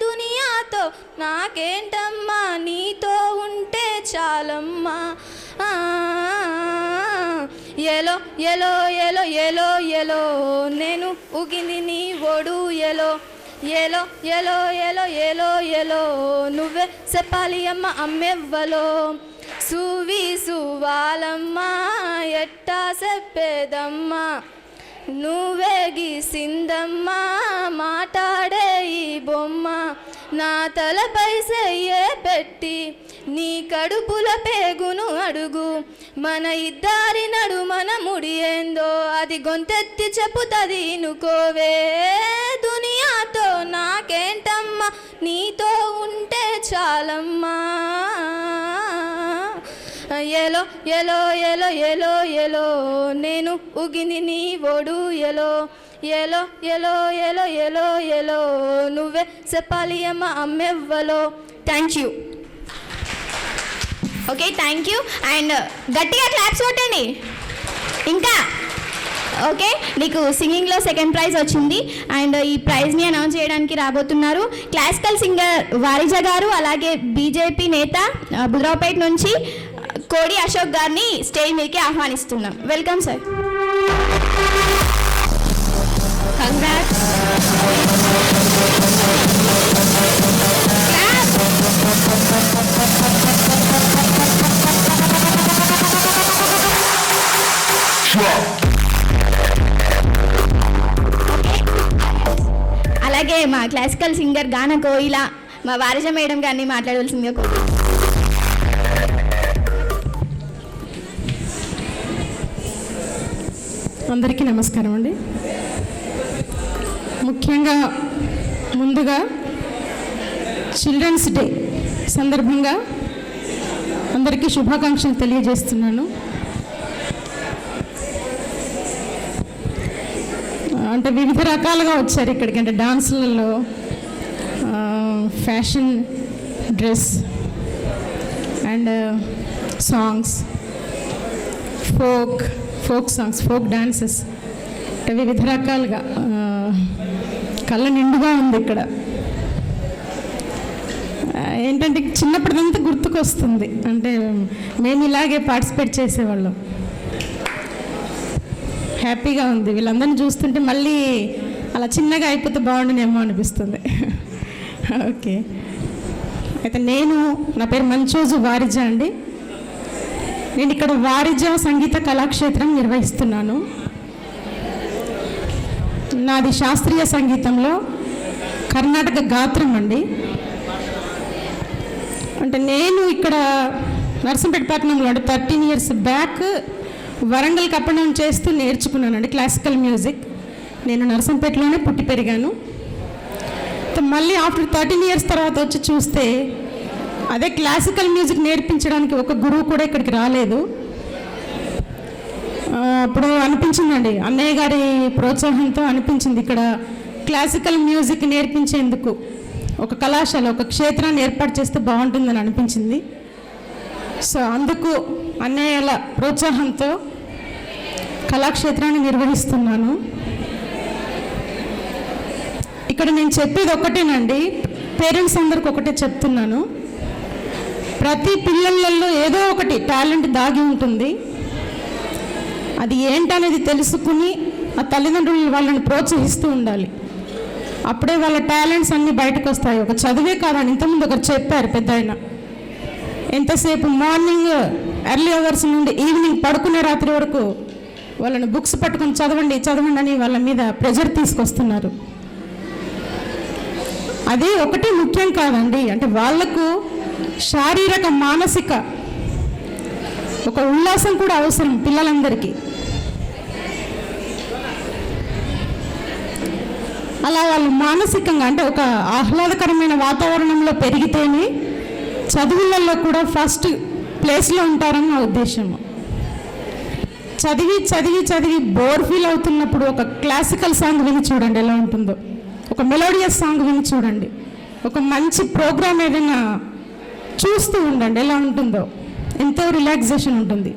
దునియాతో నాకేంటమ్మా, నీతో ఉంటే చాలమ్మా. ఎలో ఎలో ఎలో ఎలో ఎలో నేను ఉగింది నీ ఒడు ఎలో, ఎలో ఎలో ఎలో ఎలో ఎలో నువ్వే చెప్పాలి అమ్మ అమ్మెవ్వలో. సువి సువ్వాలమ్మా ఎట్టా చెప్పేదమ్మా, నువ్వే గీసిందమ్మా మాట్లాడే ఈ బొమ్మ, నా తలపై చెయ్యే పెట్టి నీ కడుపుల పేగును అడుగు, మన ఇద్దరి నడుమన ముడి ఏందో అది గొంతెత్తి చెప్పుతుంది ఇనుకోవే. దునియాతో నాకేంటమ్మా, నీతో ఉంటే చాలమ్మా. ఎలో ఎలో ఎలో ఎలో ఎలో నేను ఉగింది నీ ఒడు ఎలో, ఎలో ఎలో ఎలో ఎలో ఎలో నువ్వే చెప్పాలి అమ్మ అమ్మెవ్వలో. Thank you. Okay, thank you. And గట్టిగా క్లాప్స్ కొట్టండి. ఇంకా ఓకే, నీకు సింగింగ్లో సెకండ్ ప్రైజ్ వచ్చింది. అండ్ ఈ ప్రైజ్ని అనౌన్స్ చేయడానికి రాబోతున్నారు క్లాసికల్ సింగర్ వారిజ గారు, అలాగే బీజేపీ నేత బుద్రావుపేట నుంచి కోడి అశోక్ గారిని స్టేజ్ మీదకి ఆహ్వానిస్తున్నాం. Welcome sir. కంగ్రాట్స్. మా క్లాసికల్ సింగర్ గాన కోయిల మా వారజ మేడం గారిని మాట్లాడవలసిందిగా కోరుతున్నాను. అందరికీ నమస్కారం అండి. ముఖ్యంగా ముందుగా చిల్డ్రన్స్ డే సందర్భంగా అందరికీ శుభాకాంక్షలు తెలియజేస్తున్నాను. అంటే వివిధ రకాలుగా వచ్చారు ఇక్కడికి, అంటే డాన్సులలో fashion dress and songs, folk songs, folk dances, అంటే వివిధ రకాలుగా కళ్ళ నిండుగా ఉంది ఇక్కడ. ఏంటంటే చిన్నప్పటిదంతా గుర్తుకొస్తుంది, అంటే మేము ఇలాగే పార్టిసిపేట్ చేసేవాళ్ళం. హ్యాపీగా ఉంది వీళ్ళందరినీ చూస్తుంటే, మళ్ళీ అలా చిన్నగా అయిపోతే బాగుండునేమో అనిపిస్తుంది. ఓకే, అయితే నా పేరు మంచోజు వారిజ అండి. నేను ఇక్కడ వారిజ సంగీత కళాక్షేత్రం నిర్వహిస్తున్నాను. నాది శాస్త్రీయ సంగీతంలో కర్ణాటక గాత్రం అండి. అంటే నేను ఇక్కడ నర్సంపేట పట్టణంలో అంటే 13 years బ్యాక్ వరంగల్కి అప్ అండ్ డౌన్ చేస్తూ నేర్చుకున్నానండి క్లాసికల్ మ్యూజిక్. నేను నర్సంపేటలోనే పుట్టి పెరిగాను. మళ్ళీ ఆఫ్టర్ 13 years తర్వాత వచ్చి చూస్తే అదే క్లాసికల్ మ్యూజిక్ నేర్పించడానికి ఒక గురువు కూడా ఇక్కడికి రాలేదు. అప్పుడు అనిపించిందండి, అన్నయ్య గారి ప్రోత్సాహంతో అనిపించింది ఇక్కడ క్లాసికల్ మ్యూజిక్ నేర్పించేందుకు ఒక కళాశాల, ఒక క్షేత్రాన్ని ఏర్పాటు చేస్తే బాగుంటుందని అనిపించింది. సో అందుకు అన్నయ్యల ప్రోత్సాహంతో కళాక్షేత్రాన్ని నిర్వహిస్తున్నాను. ఇక్కడ నేను చెప్పేది ఒకటేనండి, పేరెంట్స్ అందరికి ఒకటే చెప్తున్నాను. ప్రతి పిల్లలలో ఏదో ఒకటి టాలెంట్ దాగి ఉంటుంది. అది ఏంటనేది తెలుసుకుని ఆ తల్లిదండ్రులు వాళ్ళని ప్రోత్సహిస్తూ ఉండాలి. అప్పుడే వాళ్ళ టాలెంట్స్ అన్నీ బయటకు వస్తాయి. ఒక చదివే కాదని ఇంతకుముందు ఒకరు చెప్పారు పెద్ద ఆయన, ఎంతసేపు మార్నింగ్ ఎర్లీ అవర్స్ నుండి ఈవినింగ్ పడుకునే రాత్రి వరకు వాళ్ళని బుక్స్ పట్టుకొని చదవండి అని వాళ్ళ మీద ప్రెజర్ తీసుకొస్తున్నారు. అది ఒకటి ముఖ్యం కాదండి, అంటే వాళ్లకు శారీరక మానసిక ఒక ఉల్లాసం కూడా అవసరం పిల్లలందరికీ. అలా వాళ్ళు మానసికంగా అంటే ఒక ఆహ్లాదకరమైన వాతావరణంలో పెరిగితేనే చదువులలో కూడా ఫస్ట్ ప్లేస్లో ఉంటారని నా ఉద్దేశము. చదివి చదివి చదివి బోర్ ఫీల్ అవుతున్నప్పుడు ఒక క్లాసికల్ సాంగ్ విని చూడండి ఎలా ఉంటుందో, ఒక మెలోడియస్ సాంగ్ విని చూడండి, ఒక మంచి ప్రోగ్రామ్ ఏదైనా చూస్తూ ఉండండి ఎలా ఉంటుందో, ఎంతో రిలాక్సేషన్ ఉంటుంది.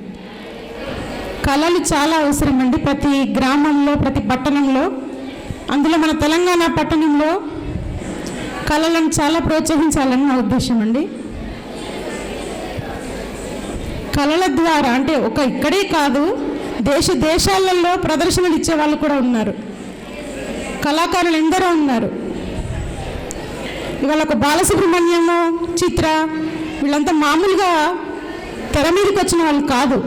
కళలు చాలా అవసరం అండి ప్రతి గ్రామంలో, ప్రతి పట్టణంలో. అందులో మన తెలంగాణ పట్టణంలో కళలను చాలా ప్రోత్సహించాలని నా ఉద్దేశం అండి. కళల ద్వారా అంటే ఇక్కడే కాదు, దేశాలలో ప్రదర్శనలు ఇచ్చే వాళ్ళు కూడా ఉన్నారు, కళాకారులు ఎందరో ఉన్నారు. ఇవాళ ఒక బాలసుబ్రహ్మణ్యము, చిత్ర, వీళ్ళంతా మామూలుగా తెర మీదకి వచ్చిన వాళ్ళు కాదు.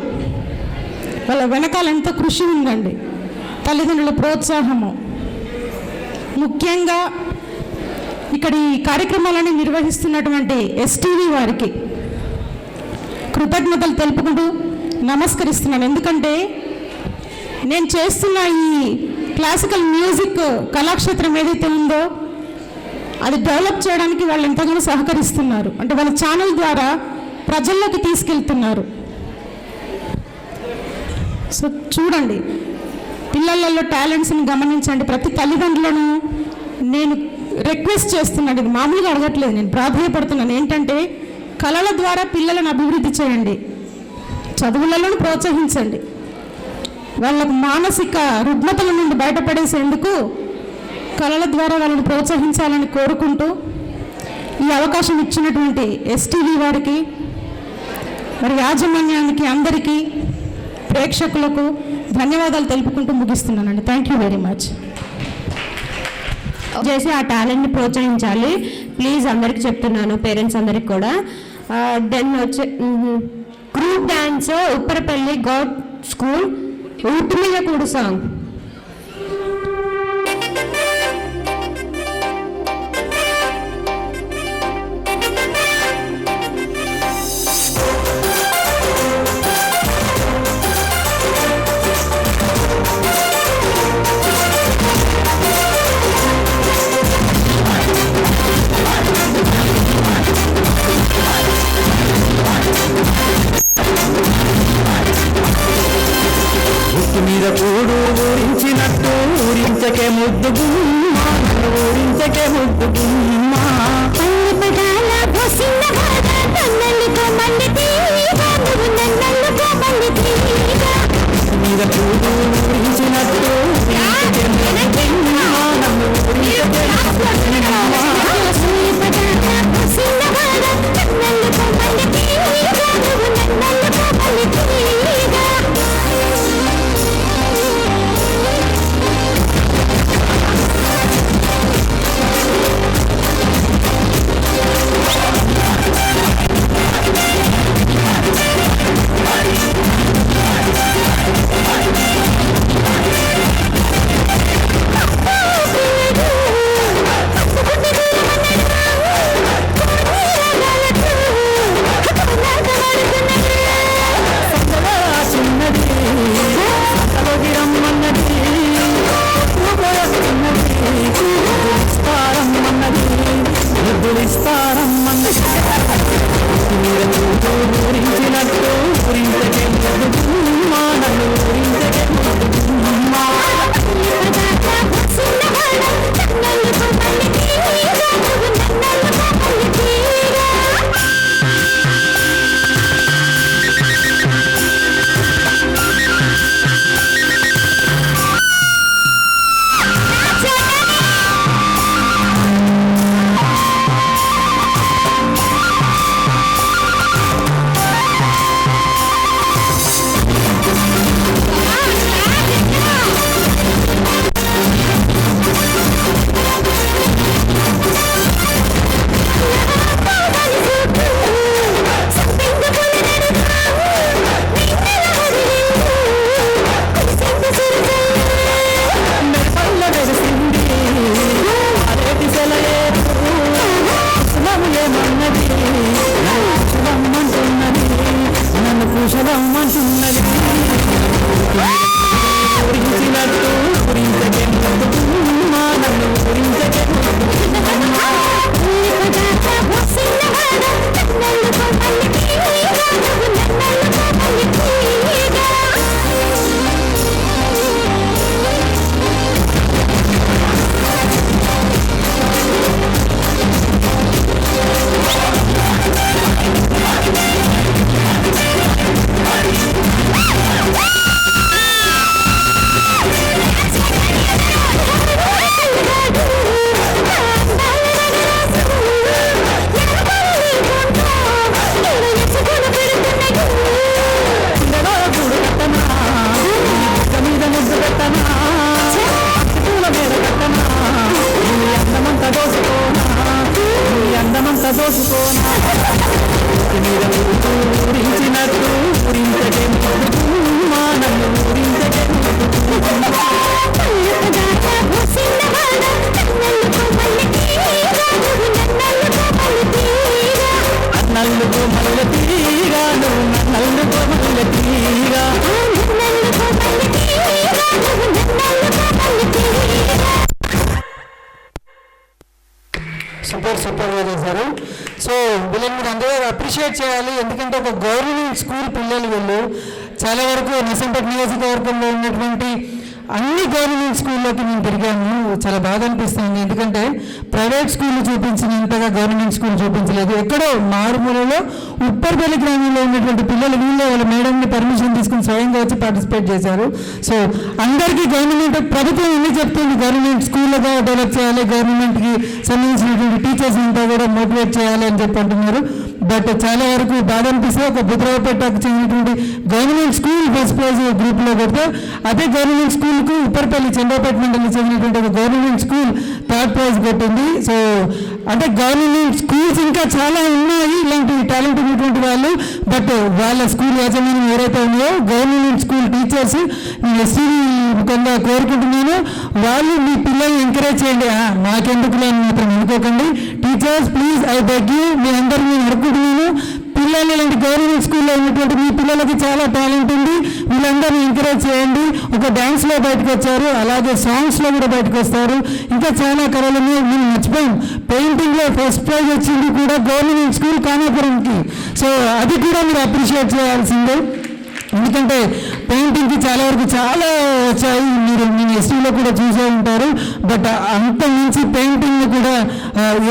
వాళ్ళ వెనకాల ఎంతో కృషి ఉందండి, తల్లిదండ్రుల ప్రోత్సాహము. ముఖ్యంగా ఇక్కడ ఈ కార్యక్రమాలను నిర్వహిస్తున్నటువంటి ఎస్టీవీ వారికి కృతజ్ఞతలు తెలుపుకుంటూ నమస్కరిస్తున్నాను. ఎందుకంటే నేను చేస్తున్న ఈ క్లాసికల్ మ్యూజిక్ కళాక్షేత్రం ఏదైతే ఉందో అది డెవలప్ చేయడానికి వాళ్ళు ఎంతగానో సహకరిస్తున్నారు. అంటే వాళ్ళ ఛానల్ ద్వారా ప్రజల్లోకి తీసుకెళ్తున్నారు. సో చూడండి, పిల్లలలో టాలెంట్స్ని గమనించండి. ప్రతి తల్లిదండ్రులను నేను రిక్వెస్ట్ చేస్తున్నాను, ఇది మామూలుగా అడగట్లేదు, నేను ప్రాధాన్యపడుతున్నాను. ఏంటంటే కళల ద్వారా పిల్లలను అభివృద్ధి చేయండి, చదువులను ప్రోత్సహించండి. వాళ్ళకు మానసిక రుగ్మతల నుండి బయటపడేసేందుకు కళల ద్వారా వాళ్ళని ప్రోత్సహించాలని కోరుకుంటూ ఈ అవకాశం ఇచ్చినటువంటి ఎస్టీవీ వారికి, మరి యాజమాన్యానికి, అందరికీ, ప్రేక్షకులకు ధన్యవాదాలు తెలుపుకుంటూ ముగిస్తున్నానండి. Thank you very much. చేసి ఆ టాలెంట్ని ప్రోత్సహించాలి ప్లీజ్, అందరికి చెప్తున్నాను, పేరెంట్స్ అందరికి కూడా. దెన్ వచ్చే group dance Upparapalli Goud school Ooty మీద కూడు సాంగ్. మీద కూడు ఊరించినట్టు ఊరించకే ముద్దు గుమ్మ ఊరించకే ముద్దు గుమ్మ పల్లె పదాల పోసిన బాధ నన్నెల్లుకో మళ్ళీ తీగా నువ్వు నన్నెల్లుకో మళ్ళీ తీగా మీద కూడు ఊరించినట్టు ఊరించకే ముద్దు గుమ్మ నన్ను ఊరించకే ముద్దు గుమ్మ పల్లె పదాల పోసిన బాధ నన్నెల్లుకో మళ్ళీ తీగా నువ్వు నన్నెల్లుకో మళ్ళీ తీగా సూపర్గా చేశారు. సో వీళ్ళని మీరు అందరూ అప్రిషియేట్ చేయాలి. ఎందుకంటే ఒక గవర్నమెంట్ స్కూల్ పిల్లలు వీళ్ళు చాలా వరకు నర్సంపేట నియోజకవర్గంలో ఉన్నటువంటి అన్ని గవర్నమెంట్ స్కూల్లోకి మేము తిరిగాము. చాలా బాధ అనిపిస్తుంది. ఎందుకంటే ప్రైవేట్ స్కూళ్ళు చూపించినంతగా గవర్నమెంట్ స్కూల్ చూపించలేదు. ఎక్కడో మారుమూలలో ఉప్పర్పల్లి గ్రామంలో ఉన్నటువంటి పిల్లలు వీళ్ళే వాళ్ళ మేడంని పర్మిషన్ తీసుకుని స్వయంగా వచ్చి పార్టిసిపేట్ చేశారు. సో అందరికీ గవర్నమెంట్ ప్రభుత్వం ఎన్ని చెప్తుంది, గవర్నమెంట్ స్కూళ్ళగా డెవలప్ చేయాలి, గవర్నమెంట్కి సంబంధించినటువంటి టీచర్స్ అంతా కూడా మోటివేట్ చేయాలి అని చెప్పి అంటున్నారు. బట్ చాలా వరకు బాధ అనిపిస్తే ఒక బుద్రావుపేటకు చెందినటువంటి గవర్నమెంట్ స్కూల్ ఫస్ట్ ప్రైజ్ గ్రూప్లో కొడితే అదే గవర్నమెంట్ స్కూల్కు ఉప్పర్పల్లి చంద్రపేట మండలికి చెందినటువంటి ఒక గవర్నమెంట్ స్కూల్ థర్డ్ ప్రైజ్ కొట్టింది. సో అంటే గవర్నమెంట్ స్కూల్స్ ఇంకా చాలా ఉన్నాయి ఇలాంటి టాలెంట్ ఉన్నటువంటి వాళ్ళు. బట్ వాళ్ళ స్కూల్ యాజమాన్యం ఎవరైతే ఉన్నాయో గవర్నమెంట్ స్కూల్ టీచర్స్ నేను ఎస్టీవీ కొంత కోరుకుంటున్నాను, వాళ్ళు మీ పిల్లల్ని ఎంకరేజ్ చేయండి. మాకెందుకులే అని మాత్రం అనుకోకండి. Teachers please I beg you, మీ అందరినీ నేను అడుగుతున్నాను, పిల్లలు ఇలాంటి గవర్నమెంట్ స్కూల్లో ఉన్నటువంటి మీ పిల్లలకి చాలా టాలెంట్ ఉంది, వీళ్ళందరినీ ఎంకరేజ్ చేయండి. ఒక డ్యాన్స్లో బయటకు వచ్చారు, అలాగే సాంగ్స్లో కూడా బయటకు వస్తారు, ఇంకా చాలా కళలు మేము మర్చిపోయాం. పెయింటింగ్లో ఫస్ట్ ప్రైజ్ వచ్చింది కూడా గవర్నమెంట్ స్కూల్ కానాపురంకి. సో అది కూడా మీరు అప్రిషియేట్ చేయాల్సిందే. ఎందుకంటే పెయింటింగ్కి చాలా వరకు చాలా వచ్చాయి, మీరు ఎస్టీలో కూడా చూసే ఉంటారు. బట్ అంత మించి పెయింటింగ్ కూడా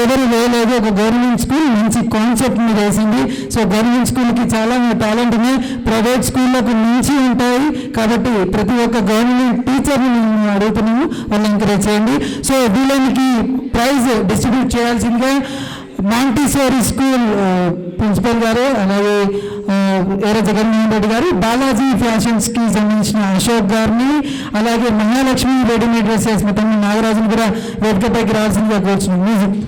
ఎవరు వేయలేదు. ఒక గవర్నమెంట్ స్కూల్ మంచి కాన్సెప్ట్ మీద వేసింది. సో గవర్నమెంట్ స్కూల్కి చాలా టాలెంట్ ఉంది, ప్రైవేట్ స్కూళ్ళకు మించి ఉంటాయి. కాబట్టి ప్రతి ఒక్క గవర్నమెంట్ టీచర్ని మేము అడుగుతున్నాము, వాళ్ళు ఎంకరేజ్ చేయండి. సో వీళ్ళకి ప్రైజ్ డిస్ట్రిబ్యూట్ చేయాల్సిందిగా మాంటిసోరీ స్కూల్ ప్రిన్సిపల్ గారు, అలాగే ఏరే జగన్మోహన్ రెడ్డి గారు, బాలాజీ ఫ్యాషన్స్కి సంబంధించిన అశోక్ గారిని, అలాగే మహాలక్ష్మి రెడీమేడ్ డ్రెస్సెస్ మొత్తం నాగరాజుని కూడా వేదికపైకి రావాల్సిందిగా కోరుచున్నాం. మ్యూజిక్.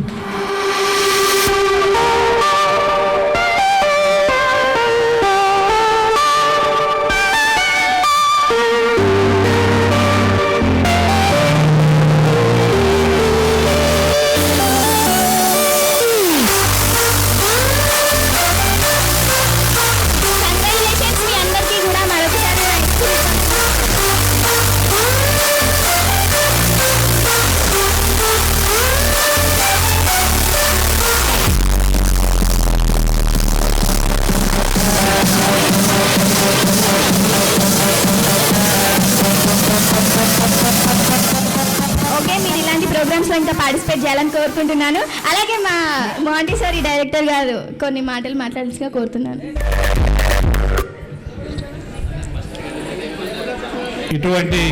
ప్రోగ్రామ్స్లో ఇంకా పార్టిసిపేట్ చేయాలని కోరుకుంటున్నాను. అలాగే మా మాంటిసోరీ డైరెక్టర్ గారు కొన్ని మాటలు మాట్లాడాల్సిగా కోరుతున్నాను. ఇటువంటి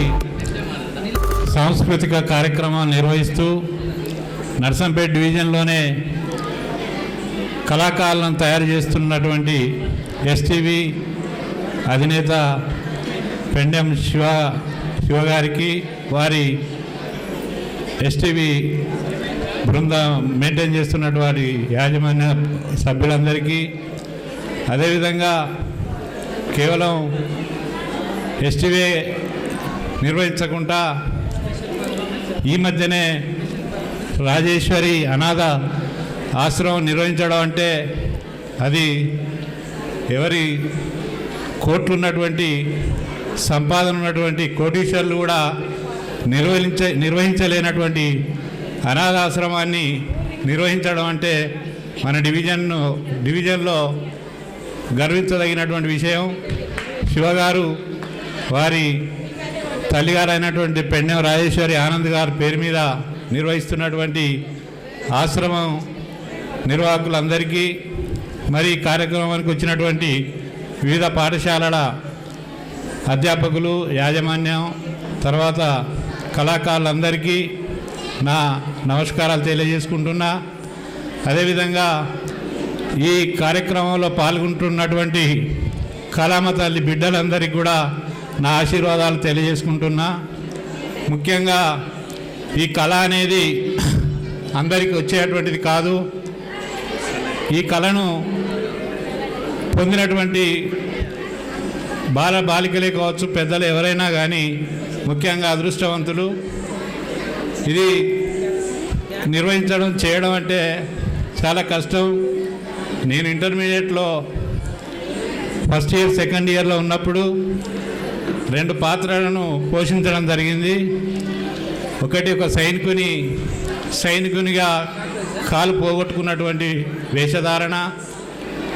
సాంస్కృతిక కార్యక్రమాలు నిర్వహిస్తూ నర్సంపేట డివిజన్లోనే కళాకారులను తయారు చేస్తున్నటువంటి ఎస్టీవీ అధినేత పెండెం శివ గారికి, వారి ఎస్టీవీ బృందం మెయింటైన్ చేస్తున్నటువంటి యాజమాన్య సభ్యులందరికీ, అదేవిధంగా కేవలం ఎస్టీవీ నిర్వహించకుండా ఈ మధ్యనే రాజేశ్వరి అనాథ ఆశ్రమం నిర్వహించడం అంటే అది ఎవరి కోట్లు ఉన్నటువంటి సంపాదన ఉన్నటువంటి కోటీశ్వర్లు కూడా నిర్వహించలేనటువంటి అనాథాశ్రమాన్ని నిర్వహించడం అంటే మన డివిజన్లో గర్వించదగినటువంటి విషయం. శివగారు వారి తల్లిగారు అయినటువంటి పెండెం రాజేశ్వరి ఆనంద్ గారి పేరు మీద నిర్వహిస్తున్నటువంటి ఆశ్రమం నిర్వాహకులందరికీ, మరి కార్యక్రమానికి వచ్చినటువంటి వివిధ పాఠశాలల అధ్యాపకులు, యాజమాన్యం, తర్వాత కళాకారులందరికీ నా నమస్కారాలు తెలియజేసుకుంటున్నా. అదేవిధంగా ఈ కార్యక్రమంలో పాల్గొంటున్నటువంటి కళామ తల్లి బిడ్డలందరికీ కూడా నా ఆశీర్వాదాలు తెలియజేసుకుంటున్నా. ముఖ్యంగా ఈ కళ అనేది అందరికీ వచ్చేటువంటిది కాదు. ఈ కళను పొందినటువంటి బాలికలే కావచ్చు, పెద్దలు ఎవరైనా కానీ ముఖ్యంగా అదృష్టవంతులు. ఇది నిర్వహించడం చేయడం అంటే చాలా కష్టం. నేను ఇంటర్మీడియట్లో ఫస్ట్ ఇయర్ సెకండ్ ఇయర్లో ఉన్నప్పుడు 2 పాత్రలను పోషించడం జరిగింది. ఒకటి ఒక సైనికునిగా కాలు పోగొట్టుకున్నటువంటి వేషధారణ,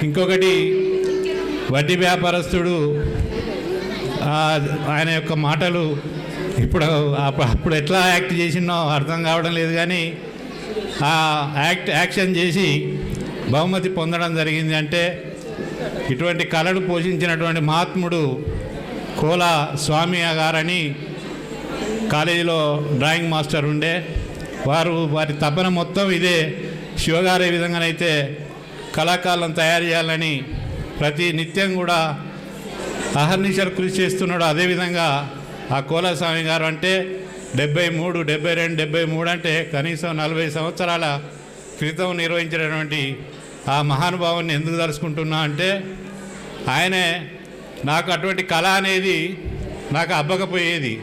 ఇంకొకటి వడ్డీ వ్యాపారస్తుడు, ఆయన యొక్క మాటలు అప్పుడు ఎట్లా యాక్ట్ చేసినో అర్థం కావడం లేదు, కానీ ఆ యాక్షన్ చేసి బహుమతి పొందడం జరిగింది. అంటే ఇటువంటి కళను పోషించినటువంటి మహాత్ముడు కోల స్వామి గారని కాలేజీలో డ్రాయింగ్ మాస్టర్ ఉండే వారి తపన మొత్తం ఇదే. శివగారు ఏ విధంగానైతే కళాకారులను తయారు చేయాలని ప్రతి నిత్యం కూడా అహర్నిశలు కృషి చేస్తున్నాడు, అదేవిధంగా ఆ కోలస్వామి గారు అంటే 73, 72, 73 అంటే కనీసం 40 సంవత్సరాల క్రితం నిర్వహించినటువంటి ఆ మహానుభావుని ఎందుకు తలుచుకుంటున్నా అంటే ఆయనే నాకు అటువంటి కళ అనేది నాకు అబ్బకపోయేది.